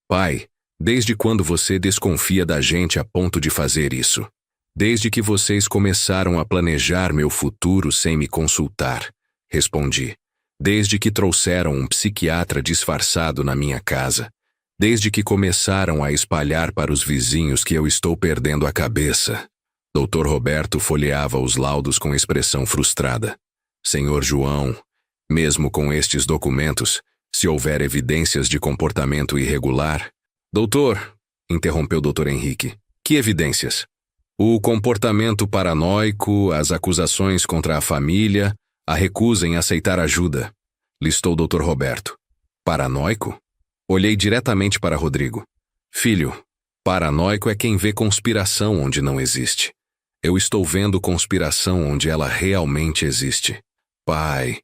Pai, desde quando você desconfia da gente a ponto de fazer isso? Desde que vocês começaram a planejar meu futuro sem me consultar, respondi. Desde que trouxeram um psiquiatra disfarçado na minha casa. Desde que começaram a espalhar para os vizinhos que eu estou perdendo a cabeça. Dr. Roberto folheava os laudos com expressão frustrada. Senhor João, mesmo com estes documentos, se houver evidências de comportamento irregular... Doutor, interrompeu o Dr. Henrique, que evidências? O comportamento paranoico, as acusações contra a família, a recusa em aceitar ajuda, listou o Dr. Roberto. Paranoico? Olhei diretamente para Rodrigo. Filho, paranoico é quem vê conspiração onde não existe. Eu estou vendo conspiração onde ela realmente existe. Pai,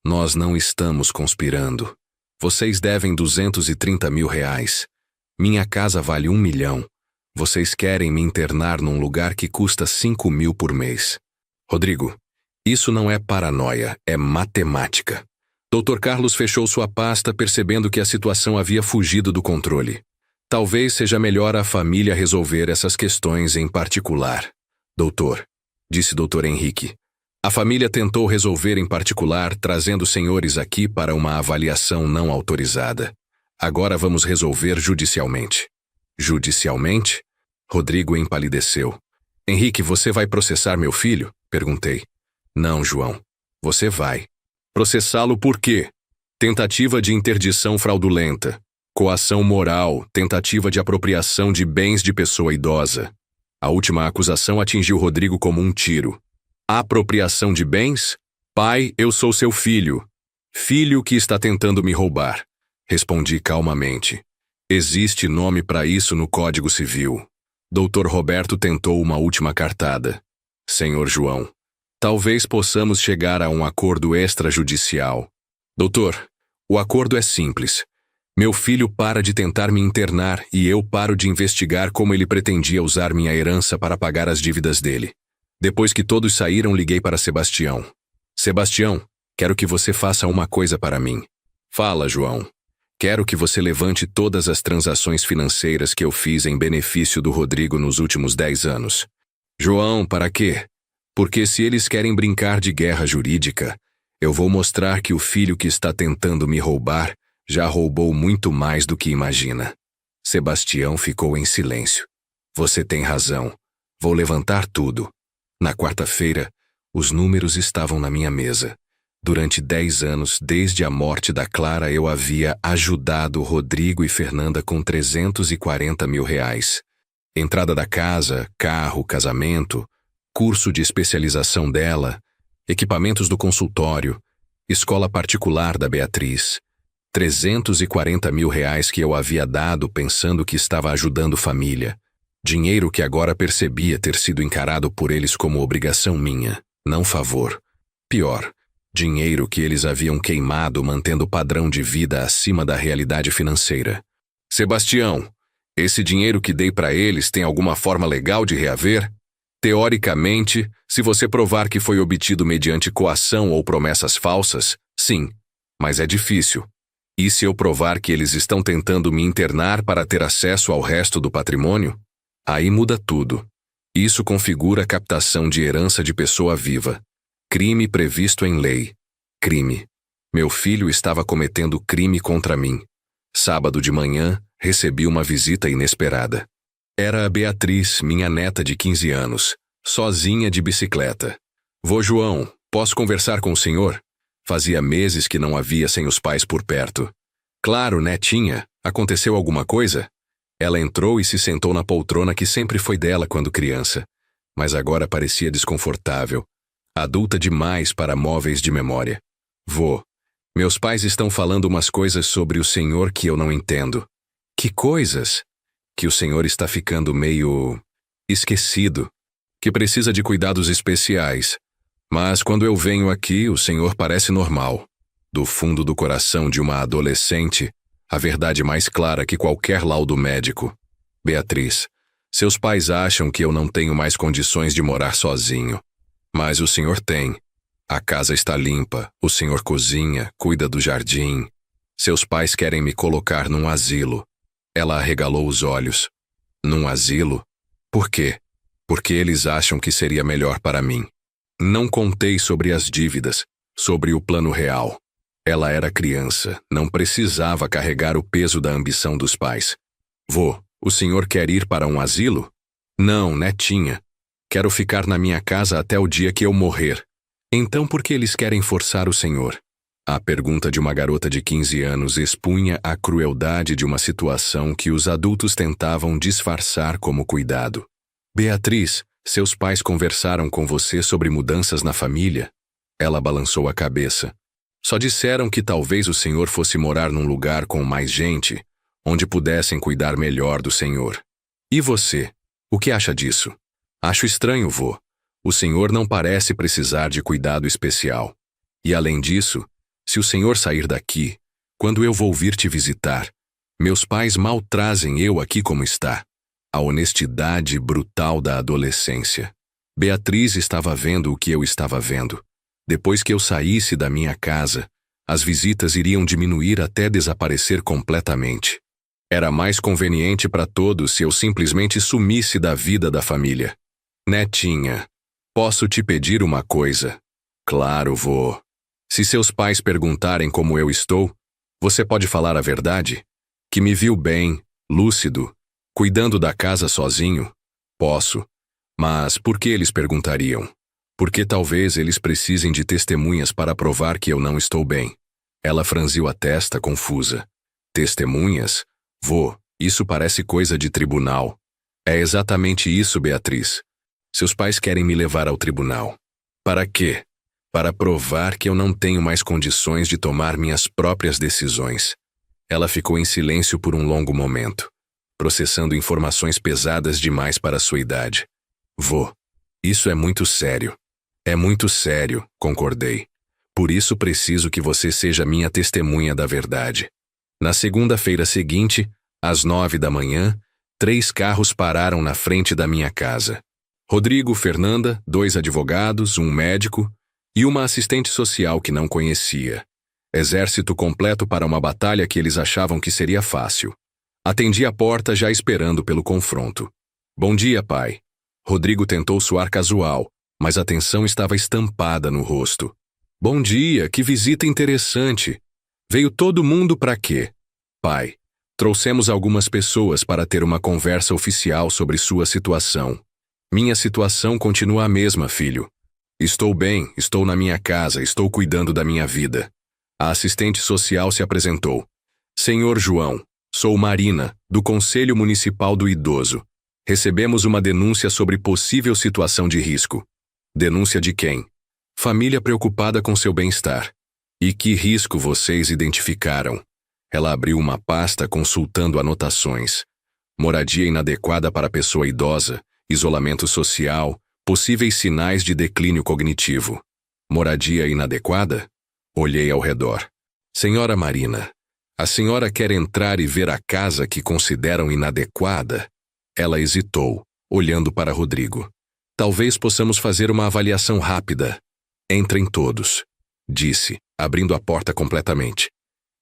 nós não estamos conspirando. Vocês devem 230 mil reais. Minha casa vale 1 milhão. Vocês querem me internar num lugar que custa 5 mil por mês. Rodrigo, isso não é paranoia, é matemática. Dr. Carlos fechou sua pasta percebendo que a situação havia fugido do controle. Talvez seja melhor a família resolver essas questões em particular. Doutor, disse Dr. Henrique. A família tentou resolver em particular, trazendo os senhores aqui para uma avaliação não autorizada. Agora vamos resolver judicialmente. Judicialmente? Rodrigo empalideceu. Henrique, você vai processar meu filho? Perguntei. Não, João. Você vai. Processá-lo por quê? Tentativa de interdição fraudulenta. Coação moral, tentativa de apropriação de bens de pessoa idosa. A última acusação atingiu Rodrigo como um tiro. Apropriação de bens? Pai, eu sou seu filho. Filho que está tentando me roubar. Respondi calmamente. Existe nome para isso no Código Civil. Dr. Roberto tentou uma última cartada. Senhor João, talvez possamos chegar a um acordo extrajudicial. Doutor, o acordo é simples. Meu filho para de tentar me internar e eu paro de investigar como ele pretendia usar minha herança para pagar as dívidas dele. Depois que todos saíram, liguei para Sebastião. Sebastião, quero que você faça uma coisa para mim. Fala, João. Quero que você levante todas as transações financeiras que eu fiz em benefício do Rodrigo nos últimos 10 anos. João, para quê? Porque se eles querem brincar de guerra jurídica, eu vou mostrar que o filho que está tentando me roubar já roubou muito mais do que imagina. Sebastião ficou em silêncio. Você tem razão. Vou levantar tudo. Na quarta-feira, os números estavam na minha mesa. Durante 10 anos, desde a morte da Clara, eu havia ajudado Rodrigo e Fernanda com 340 mil reais. Entrada da casa, carro, casamento, curso de especialização dela, equipamentos do consultório, escola particular da Beatriz. 340 mil reais que eu havia dado pensando que estava ajudando família. Dinheiro que agora percebia ter sido encarado por eles como obrigação minha, não favor. Pior, dinheiro que eles haviam queimado mantendo o padrão de vida acima da realidade financeira. Sebastião, esse dinheiro que dei para eles tem alguma forma legal de reaver? Teoricamente, se você provar que foi obtido mediante coação ou promessas falsas, sim, mas é difícil. E se eu provar que eles estão tentando me internar para ter acesso ao resto do patrimônio? Aí muda tudo. Isso configura captação de herança de pessoa viva. Crime previsto em lei. Crime. Meu filho estava cometendo crime contra mim. Sábado de manhã, recebi uma visita inesperada. Era a Beatriz, minha neta de 15 anos, sozinha de bicicleta. Vô João, posso conversar com o senhor? Fazia meses que não a via sem os pais por perto. Claro, netinha, aconteceu alguma coisa? Ela entrou e se sentou na poltrona que sempre foi dela quando criança, mas agora parecia desconfortável. Adulta demais para móveis de memória. Vô, meus pais estão falando umas coisas sobre o senhor que eu não entendo. Que coisas? Que o senhor está ficando meio esquecido, que precisa de cuidados especiais. Mas quando eu venho aqui, o senhor parece normal. Do fundo do coração de uma adolescente, a verdade mais clara que qualquer laudo médico. Beatriz, seus pais acham que eu não tenho mais condições de morar sozinho. Mas o senhor tem. A casa está limpa, o senhor cozinha, cuida do jardim. Seus pais querem me colocar num asilo. Ela arregalou os olhos. Num asilo? Por quê? Porque eles acham que seria melhor para mim. Não contei sobre as dívidas, sobre o plano real. Ela era criança, não precisava carregar o peso da ambição dos pais. Vô, o senhor quer ir para um asilo? Não, netinha. Quero ficar na minha casa até o dia que eu morrer. Então por que eles querem forçar o senhor? A pergunta de uma garota de 15 anos expunha a crueldade de uma situação que os adultos tentavam disfarçar como cuidado. Beatriz, seus pais conversaram com você sobre mudanças na família? Ela balançou a cabeça. Só disseram que talvez o senhor fosse morar num lugar com mais gente, onde pudessem cuidar melhor do senhor. E você? O que acha disso? Acho estranho, vô. O senhor não parece precisar de cuidado especial. E além disso, se o senhor sair daqui, quando eu vou vir te visitar, meus pais mal trazem eu aqui como está. A honestidade brutal da adolescência. Beatriz estava vendo o que eu estava vendo. Depois que eu saísse da minha casa, as visitas iriam diminuir até desaparecer completamente. Era mais conveniente para todos se eu simplesmente sumisse da vida da família. Netinha, posso te pedir uma coisa? Claro, vô. Se seus pais perguntarem como eu estou, você pode falar a verdade? Que me viu bem, lúcido, cuidando da casa sozinho? Posso. Mas por que eles perguntariam? Porque talvez eles precisem de testemunhas para provar que eu não estou bem. Ela franziu a testa, confusa. Testemunhas? Vô, isso parece coisa de tribunal. É exatamente isso, Beatriz. Seus pais querem me levar ao tribunal. Para quê? Para provar que eu não tenho mais condições de tomar minhas próprias decisões. Ela ficou em silêncio por um longo momento, processando informações pesadas demais para sua idade. Vô, isso é muito sério. É muito sério, concordei. Por isso preciso que você seja minha testemunha da verdade. Na segunda-feira seguinte, às 9 da manhã, 3 carros pararam na frente da minha casa. Rodrigo, Fernanda, 2 advogados, um médico e uma assistente social que não conhecia. Exército completo para uma batalha que eles achavam que seria fácil. Atendi a porta já esperando pelo confronto. Bom dia, pai. Rodrigo tentou soar casual, mas a tensão estava estampada no rosto. Bom dia, que visita interessante. Veio todo mundo para quê? Pai, trouxemos algumas pessoas para ter uma conversa oficial sobre sua situação. Minha situação continua a mesma, filho. Estou bem, estou na minha casa, estou cuidando da minha vida. A assistente social se apresentou. Senhor João, sou Marina, do Conselho Municipal do Idoso. Recebemos uma denúncia sobre possível situação de risco. Denúncia de quem? Família preocupada com seu bem-estar. E que risco vocês identificaram? Ela abriu uma pasta consultando anotações. Moradia inadequada para pessoa idosa, isolamento social, possíveis sinais de declínio cognitivo. Moradia inadequada? Olhei ao redor. Senhora Marina, a senhora quer entrar e ver a casa que consideram inadequada? Ela hesitou, olhando para Rodrigo. Talvez possamos fazer uma avaliação rápida. Entrem todos, disse, abrindo a porta completamente.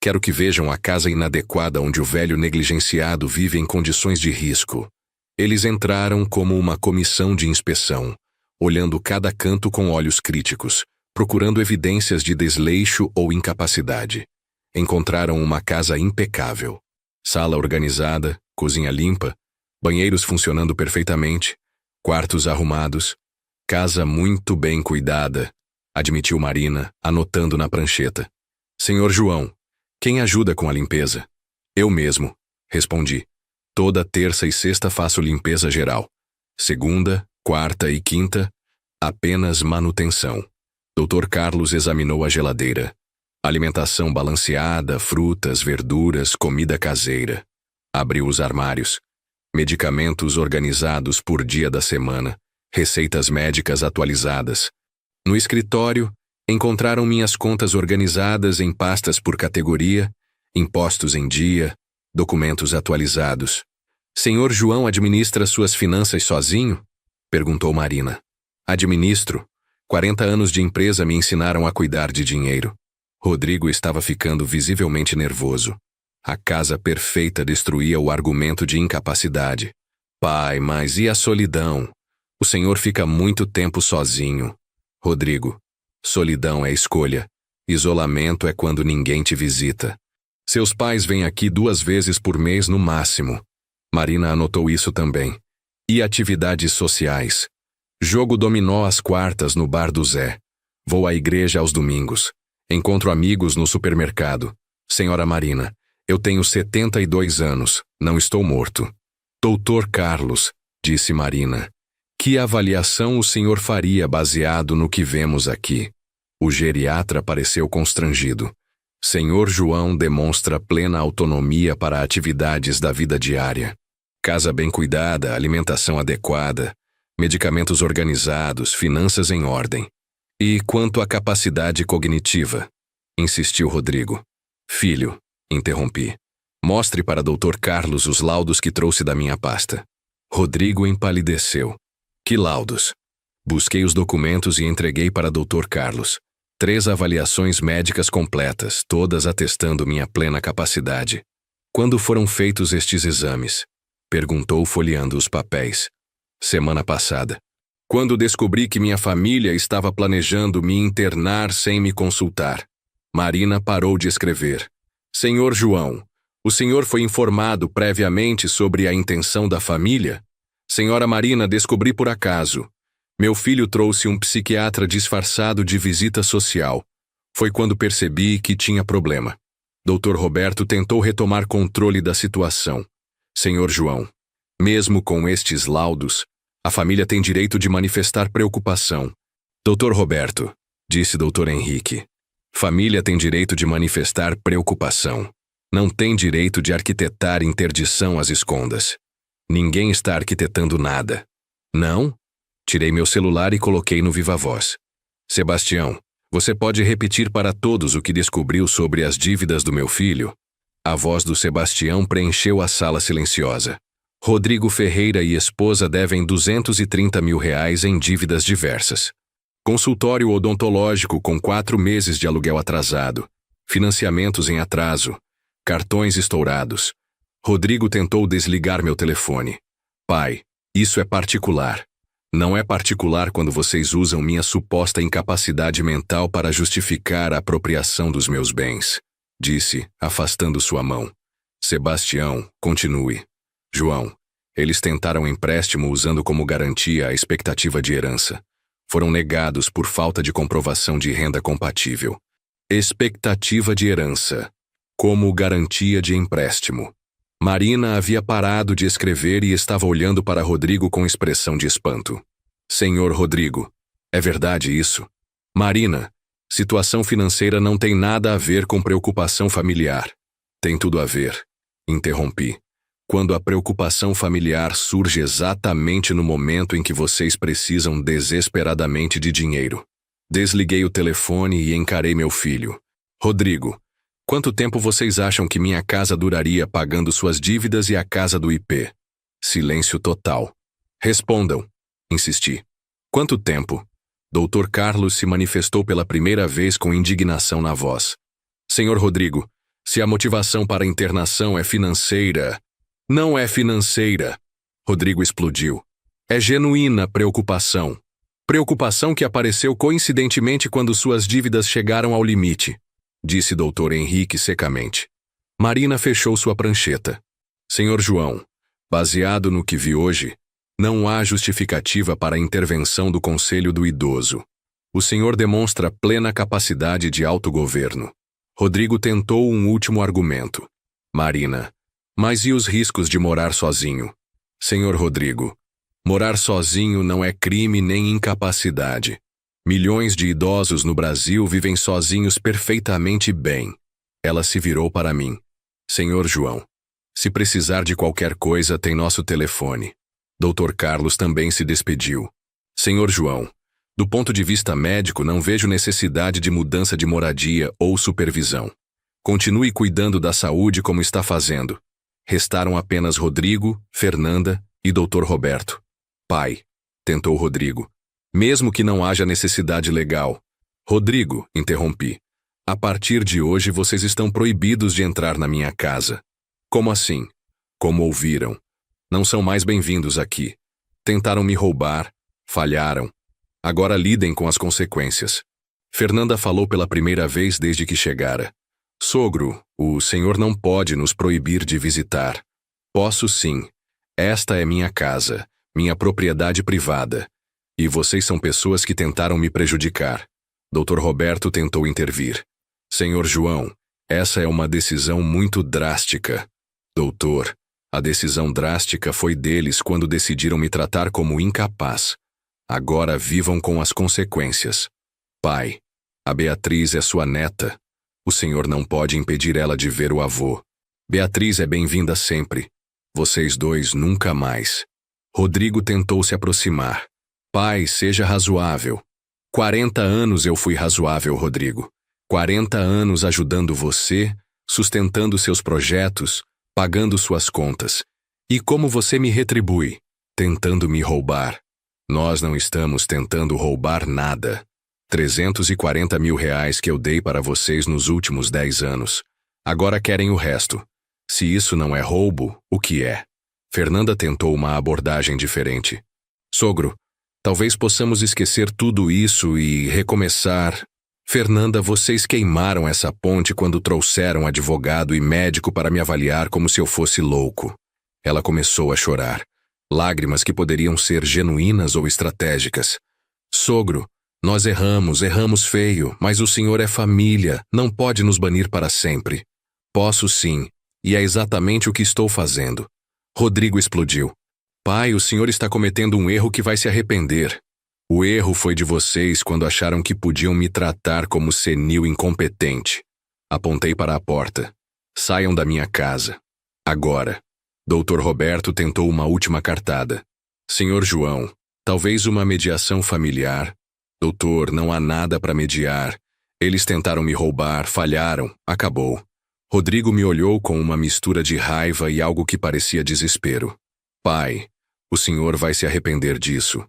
Quero que vejam a casa inadequada onde o velho negligenciado vive em condições de risco. Eles entraram como uma comissão de inspeção, olhando cada canto com olhos críticos, procurando evidências de desleixo ou incapacidade. Encontraram uma casa impecável. Sala organizada, cozinha limpa, banheiros funcionando perfeitamente, quartos arrumados. Casa muito bem cuidada, admitiu Marina, anotando na prancheta. Senhor João, quem ajuda com a limpeza? Eu mesmo, respondi. Toda terça e sexta faço limpeza geral. Segunda, quarta e quinta, Apenas manutenção. Dr. Carlos examinou a geladeira. Alimentação balanceada, frutas, verduras, comida caseira. Abriu os armários. Medicamentos organizados por dia da semana. Receitas médicas atualizadas. No escritório, encontraram minhas contas organizadas em pastas por categoria, impostos em dia, documentos atualizados. Senhor João administra suas finanças sozinho? Perguntou Marina. Administro. 40 anos de empresa me ensinaram a cuidar de dinheiro. Rodrigo estava ficando visivelmente nervoso. A casa perfeita destruía o argumento de incapacidade. Pai, mas e a solidão? O senhor fica muito tempo sozinho. Rodrigo, solidão é escolha. Isolamento é quando ninguém te visita. Seus pais vêm aqui 2 vezes por mês no máximo. Marina anotou isso também. E atividades sociais. Jogo dominó às quartas no bar do Zé. Vou à igreja aos domingos. Encontro amigos no supermercado. Senhora Marina, eu tenho 72 anos, não estou morto. Doutor Carlos, disse Marina. Que avaliação o senhor faria baseado no que vemos aqui? O geriatra pareceu constrangido. Senhor João demonstra plena autonomia para atividades da vida diária. Casa bem cuidada, alimentação adequada, medicamentos organizados, finanças em ordem. E quanto à capacidade cognitiva? Insistiu Rodrigo. Filho, interrompi. Mostre para Dr. Carlos os laudos que trouxe da minha pasta. Rodrigo empalideceu. Que laudos? Busquei os documentos e entreguei para Dr. Carlos. 3 avaliações médicas completas, todas atestando minha plena capacidade. Quando foram feitos estes exames? Perguntou folheando os papéis. Semana passada. Quando descobri que minha família estava planejando me internar sem me consultar. Marina parou de escrever. Senhor João, o senhor foi informado previamente sobre a intenção da família? Senhora Marina, descobri por acaso. Meu filho trouxe um psiquiatra disfarçado de visita social. Foi quando percebi que tinha problema. Dr. Roberto tentou retomar controle da situação. Senhor João, mesmo com estes laudos, a família tem direito de manifestar preocupação. Dr. Roberto, disse Dr. Henrique, família tem direito de manifestar preocupação. Não tem direito de arquitetar interdição às escondas. Ninguém está arquitetando nada. Não? Tirei meu celular e coloquei no viva-voz. Sebastião, você pode repetir para todos o que descobriu sobre as dívidas do meu filho? A voz do Sebastião preencheu a sala silenciosa. Rodrigo Ferreira e esposa devem R$230 mil em dívidas diversas. Consultório odontológico com 4 meses de aluguel atrasado. Financiamentos em atraso. Cartões estourados. Rodrigo tentou desligar meu telefone. Pai, isso é particular. Não é particular quando vocês usam minha suposta incapacidade mental para justificar a apropriação dos meus bens, disse, afastando sua mão. Sebastião, continue. João, eles tentaram empréstimo usando como garantia a expectativa de herança. Foram negados por falta de comprovação de renda compatível. Expectativa de herança. Como garantia de empréstimo. Marina havia parado de escrever e estava olhando para Rodrigo com expressão de espanto. Senhor Rodrigo, é verdade isso? Marina, situação financeira não tem nada a ver com preocupação familiar. Tem tudo a ver, interrompi. Quando a preocupação familiar surge exatamente no momento em que vocês precisam desesperadamente de dinheiro. Desliguei o telefone e encarei meu filho. Rodrigo, quanto tempo vocês acham que minha casa duraria pagando suas dívidas e a casa do IP? Silêncio total. Respondam, insisti. Quanto tempo? Dr. Carlos se manifestou pela primeira vez com indignação na voz. Senhor Rodrigo, se a motivação para a internação é financeira... Não é financeira. Rodrigo explodiu. É genuína preocupação. Preocupação que apareceu coincidentemente quando suas dívidas chegaram ao limite, disse Dr. Henrique secamente. Marina fechou sua prancheta. Senhor João, baseado no que vi hoje, não há justificativa para a intervenção do Conselho do Idoso. O senhor demonstra plena capacidade de autogoverno. Rodrigo tentou um último argumento. Marina, mas e os riscos de morar sozinho? Senhor Rodrigo, Morar sozinho não é crime nem incapacidade. Milhões de idosos no Brasil vivem sozinhos perfeitamente bem. Ela se virou para mim. Senhor João, se precisar de qualquer coisa, tem nosso telefone. Dr. Carlos também se despediu. Senhor João, do ponto de vista médico, não vejo necessidade de mudança de moradia ou supervisão. Continue cuidando da saúde como está fazendo. Restaram apenas Rodrigo, Fernanda e Dr. Roberto. Pai, tentou Rodrigo. Mesmo que não haja necessidade legal. Rodrigo, interrompi. A partir de hoje vocês estão proibidos de entrar na minha casa. Como assim? Como ouviram? Não são mais bem-vindos aqui. Tentaram me roubar, falharam. Agora lidem com as consequências. Fernanda falou pela primeira vez desde que chegara. Sogro, o senhor não pode nos proibir de visitar. Posso sim. Esta é minha casa, minha propriedade privada. E vocês são pessoas que tentaram me prejudicar. Dr. Roberto tentou intervir. Senhor João, essa é uma decisão muito drástica. Doutor, a decisão drástica foi deles quando decidiram me tratar como incapaz. Agora vivam com as consequências. Pai, a Beatriz é sua neta. O senhor não pode impedir ela de ver o avô. Beatriz é bem-vinda sempre. Vocês dois nunca mais. Rodrigo tentou se aproximar. Pai, seja razoável. 40 anos eu fui razoável, Rodrigo. 40 anos ajudando você, sustentando seus projetos, pagando suas contas. E como você me retribui? Tentando me roubar. Nós não estamos tentando roubar nada. 340 mil reais que eu dei para vocês nos últimos 10 anos. Agora querem o resto. Se isso não é roubo, o que é? Fernanda tentou uma abordagem diferente. Sogro, talvez possamos esquecer tudo isso e recomeçar. Fernanda, vocês queimaram essa ponte quando trouxeram advogado e médico para me avaliar como se eu fosse louco. Ela começou a chorar. Lágrimas que poderiam ser genuínas ou estratégicas. Sogro, nós erramos feio, mas o senhor é família, não pode nos banir para sempre. Posso sim, e é exatamente o que estou fazendo. Rodrigo explodiu. Pai, o senhor está cometendo um erro que vai se arrepender. O erro foi de vocês quando acharam que podiam me tratar como senil incompetente. Apontei para a porta. Saiam da minha casa. Agora. Dr. Roberto tentou uma última cartada. Senhor João, talvez uma mediação familiar. Doutor, não há nada para mediar. Eles tentaram me roubar, falharam, acabou. Rodrigo me olhou com uma mistura de raiva e algo que parecia desespero. Pai, o senhor vai se arrepender disso.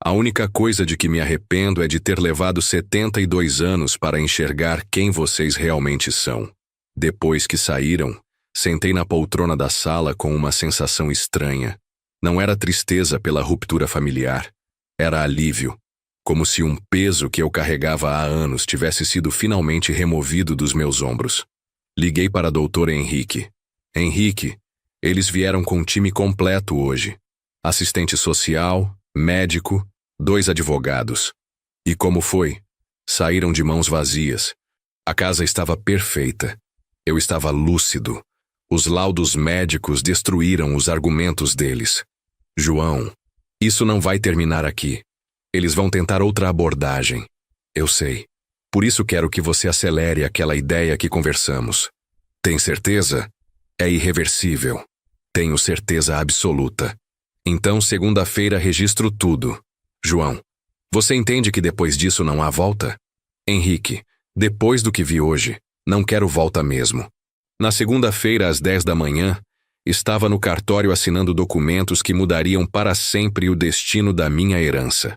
A única coisa de que me arrependo é de ter levado 72 anos para enxergar quem vocês realmente são. Depois que saíram, sentei na poltrona da sala com uma sensação estranha. Não era tristeza pela ruptura familiar. Era alívio. Como se um peso que eu carregava há anos tivesse sido finalmente removido dos meus ombros. Liguei para Dr. Henrique. Henrique, eles vieram com um time completo hoje. Assistente social, médico, 2 advogados. E como foi? Saíram de mãos vazias. A casa estava perfeita. Eu estava lúcido. Os laudos médicos destruíram os argumentos deles. João, isso não vai terminar aqui. Eles vão tentar outra abordagem. Eu sei. Por isso quero que você acelere aquela ideia que conversamos. Tem certeza? É irreversível. Tenho certeza absoluta. Então, segunda-feira registro tudo. João, você entende que depois disso não há volta? Henrique, depois do que vi hoje, não quero volta mesmo. Na segunda-feira, às 10 da manhã, estava no cartório assinando documentos que mudariam para sempre o destino da minha herança.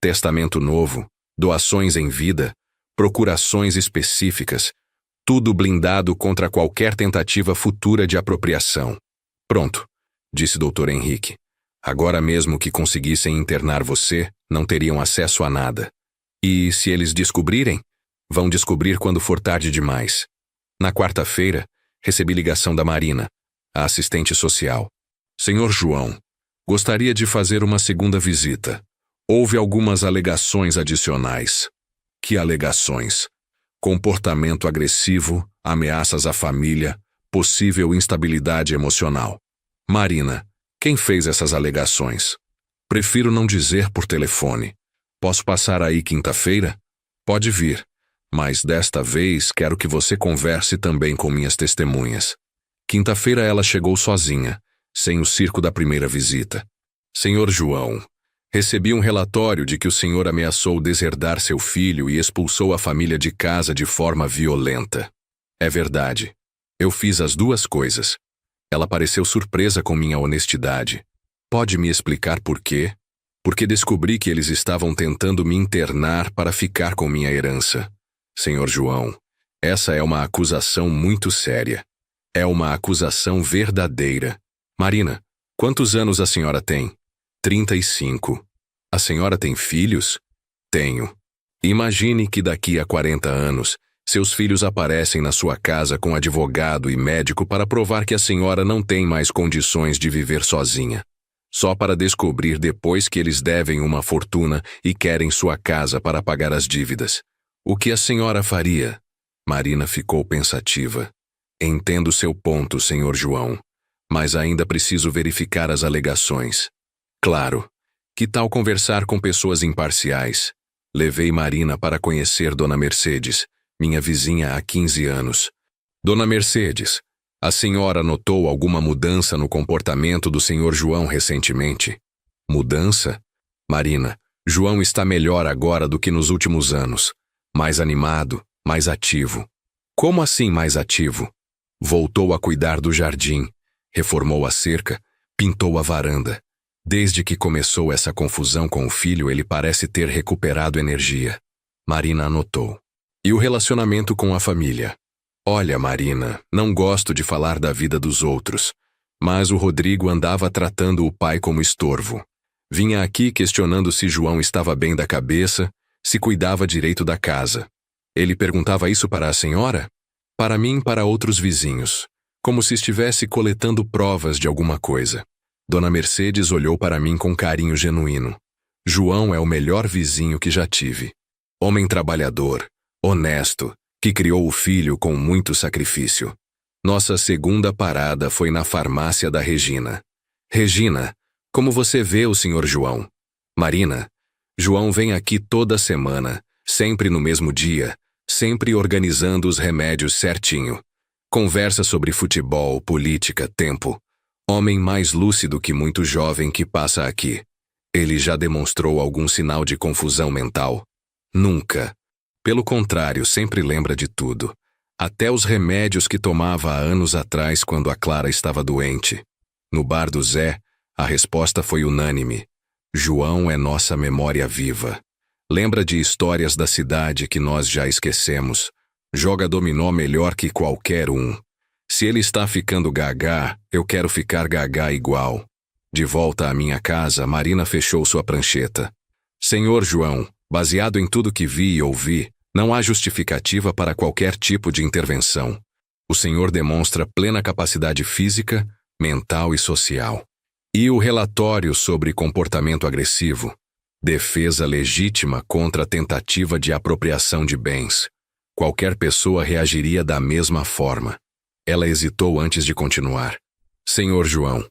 Testamento novo, doações em vida, procurações específicas, tudo blindado contra qualquer tentativa futura de apropriação. Pronto, disse Dr. Henrique. Agora mesmo que conseguissem internar você, não teriam acesso a nada. E, se eles descobrirem, vão descobrir quando for tarde demais. Na quarta-feira, recebi ligação da Marina, a assistente social. Senhor João, gostaria de fazer uma segunda visita. Houve algumas alegações adicionais. Que alegações? Comportamento agressivo, ameaças à família, possível instabilidade emocional. Marina, quem fez essas alegações? Prefiro não dizer por telefone. Posso passar aí quinta-feira? Pode vir. Mas desta vez quero que você converse também com minhas testemunhas. Quinta-feira ela chegou sozinha, sem o circo da primeira visita. Senhor João, recebi um relatório de que o senhor ameaçou deserdar seu filho e expulsou a família de casa de forma violenta. É verdade. Eu fiz as duas coisas. Ela pareceu surpresa com minha honestidade. Pode me explicar por quê? Porque descobri que eles estavam tentando me internar para ficar com minha herança. Senhor João, essa é uma acusação muito séria. É uma acusação verdadeira. Marina, quantos anos a senhora tem? 35. A senhora tem filhos? Tenho. Imagine que daqui a 40 anos, seus filhos aparecem na sua casa com advogado e médico para provar que a senhora não tem mais condições de viver sozinha. Só para descobrir depois que eles devem uma fortuna e querem sua casa para pagar as dívidas. O que a senhora faria? Marina ficou pensativa. Entendo seu ponto, senhor João, mas ainda preciso verificar as alegações. Claro. Que tal conversar com pessoas imparciais? Levei Marina para conhecer Dona Mercedes, minha vizinha há 15 anos. Dona Mercedes, a senhora notou alguma mudança no comportamento do senhor João recentemente? Mudança? Marina, João está melhor agora do que nos últimos anos. Mais animado, mais ativo. Como assim mais ativo? Voltou a cuidar do jardim, reformou a cerca, pintou a varanda. Desde que começou essa confusão com o filho, ele parece ter recuperado energia. Marina anotou. E o relacionamento com a família? Olha, Marina, não gosto de falar da vida dos outros, mas o Rodrigo andava tratando o pai como estorvo. Vinha aqui questionando se João estava bem da cabeça, se cuidava direito da casa. Ele perguntava isso para a senhora? Para mim e para outros vizinhos, como se estivesse coletando provas de alguma coisa. Dona Mercedes olhou para mim com carinho genuíno. João é o melhor vizinho que já tive. Homem trabalhador, honesto, que criou o filho com muito sacrifício. Nossa segunda parada foi na farmácia da Regina. Regina, como você vê o senhor João? Marina, João vem aqui toda semana, sempre no mesmo dia, sempre organizando os remédios certinho. Conversa sobre futebol, política, tempo. Homem mais lúcido que muito jovem que passa aqui. Ele já demonstrou algum sinal de confusão mental? Nunca. Pelo contrário, sempre lembra de tudo. Até os remédios que tomava há anos atrás quando a Clara estava doente. No bar do Zé, a resposta foi unânime. João é nossa memória viva. Lembra de histórias da cidade que nós já esquecemos. Joga dominó melhor que qualquer um. Se ele está ficando gagá, eu quero ficar gagá igual. De volta à minha casa, Marina fechou sua prancheta. Senhor João, baseado em tudo que vi e ouvi, não há justificativa para qualquer tipo de intervenção. O senhor demonstra plena capacidade física, mental e social. E o relatório sobre comportamento agressivo? Defesa legítima contra a tentativa de apropriação de bens. Qualquer pessoa reagiria da mesma forma. Ela hesitou antes de continuar. Senhor João,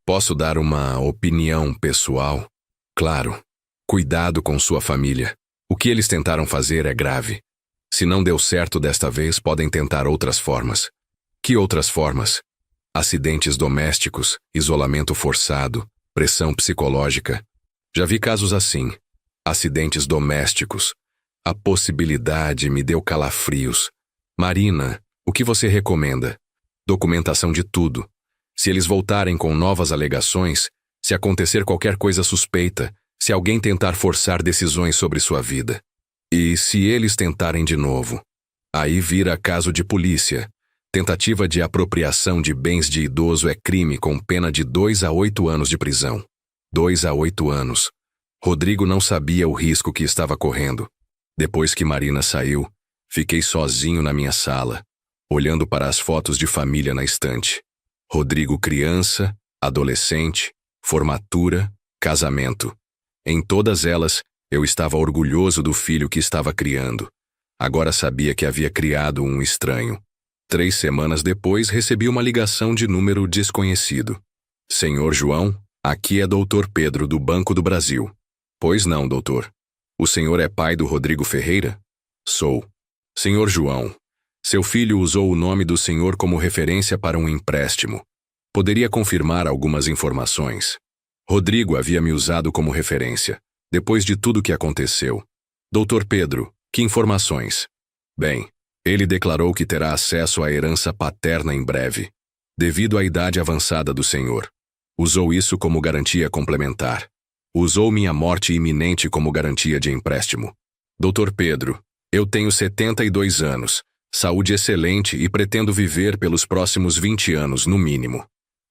posso dar uma opinião pessoal? Claro. Cuidado com sua família. O que eles tentaram fazer é grave. Se não deu certo desta vez, podem tentar outras formas. Que outras formas? Acidentes domésticos, isolamento forçado, pressão psicológica. Já vi casos assim. Acidentes domésticos. A possibilidade me deu calafrios. Marina, o que você recomenda? Documentação de tudo. Se eles voltarem com novas alegações, se acontecer qualquer coisa suspeita, se alguém tentar forçar decisões sobre sua vida. E se eles tentarem de novo? Aí vira caso de polícia. Tentativa de apropriação de bens de idoso é crime com pena de 2 a 8 anos de prisão. 2 a 8 anos. Rodrigo não sabia o risco que estava correndo. Depois que Marina saiu, fiquei sozinho na minha sala, olhando para as fotos de família na estante. Rodrigo criança, adolescente, formatura, casamento. Em todas elas, eu estava orgulhoso do filho que estava criando. Agora sabia que havia criado um estranho. 3 semanas depois, recebi uma ligação de número desconhecido. Senhor João, Aqui é Dr. Pedro, do Banco do Brasil. Pois não, doutor. O senhor é pai do Rodrigo Ferreira? Sou. Senhor João, seu filho usou o nome do senhor como referência para um empréstimo. Poderia confirmar algumas informações. Rodrigo havia me usado como referência, depois de tudo que aconteceu. Dr. Pedro, que informações? Bem, ele declarou que terá acesso à herança paterna em breve, devido à idade avançada do senhor. Usou isso como garantia complementar. Usou minha morte iminente como garantia de empréstimo. Dr. Pedro, eu tenho 72 anos, saúde excelente e pretendo viver pelos próximos 20 anos, no mínimo.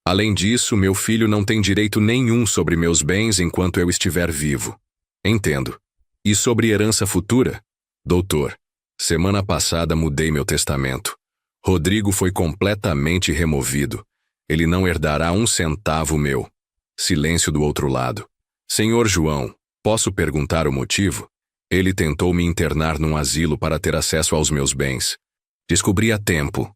Além disso, meu filho não tem direito nenhum sobre meus bens enquanto eu estiver vivo. Entendo. E sobre herança futura? Doutor, semana passada mudei meu testamento. Rodrigo foi completamente removido. Ele não herdará um centavo meu. Silêncio do outro lado. Senhor João, posso perguntar o motivo? Ele tentou me internar num asilo para ter acesso aos meus bens. Descobri a tempo.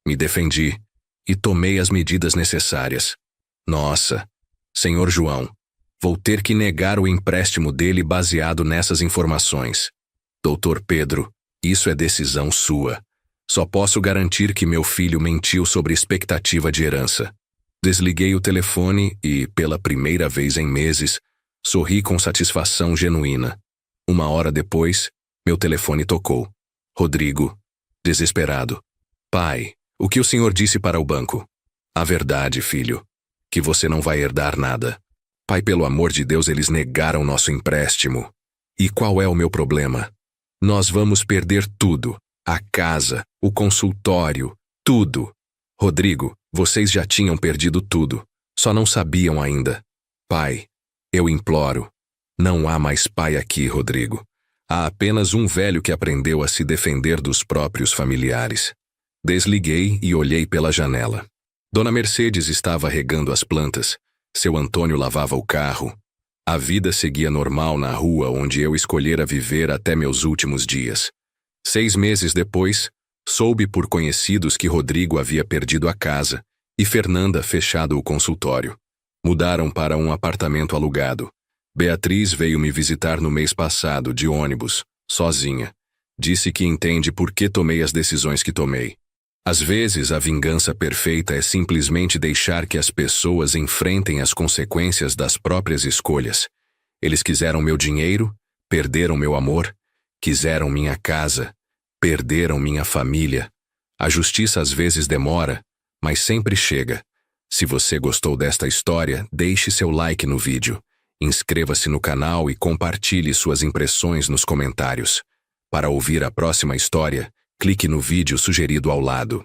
Me defendi e tomei as medidas necessárias. Nossa, Senhor João, vou ter que negar o empréstimo dele baseado nessas informações. Doutor Pedro, isso é decisão sua. Só posso garantir que meu filho mentiu sobre expectativa de herança. Desliguei o telefone e, pela primeira vez em meses, sorri com satisfação genuína. 1 hora depois, meu telefone tocou. Rodrigo, desesperado. Pai, o que o senhor disse para o banco? A verdade, filho. Que você não vai herdar nada. Pai, pelo amor de Deus, eles negaram nosso empréstimo. E qual é o meu problema? Nós vamos perder tudo. A casa, o consultório, tudo. Rodrigo, vocês já tinham perdido tudo. Só não sabiam ainda. Pai, eu imploro. Não há mais pai aqui, Rodrigo. Há apenas um velho que aprendeu a se defender dos próprios familiares. Desliguei e olhei pela janela. Dona Mercedes estava regando as plantas. Seu Antônio lavava o carro. A vida seguia normal na rua onde eu escolhera viver até meus últimos dias. 6 meses depois, soube por conhecidos que Rodrigo havia perdido a casa e Fernanda fechado o consultório. Mudaram para um apartamento alugado. Beatriz veio me visitar no mês passado, de ônibus, sozinha. Disse que entende por que tomei as decisões que tomei. Às vezes, a vingança perfeita é simplesmente deixar que as pessoas enfrentem as consequências das próprias escolhas. Eles quiseram meu dinheiro, perderam meu amor, quiseram minha casa, perderam minha família. A justiça às vezes demora, mas sempre chega. Se você gostou desta história, deixe seu like no vídeo. Inscreva-se no canal e compartilhe suas impressões nos comentários. Para ouvir a próxima história, clique no vídeo sugerido ao lado.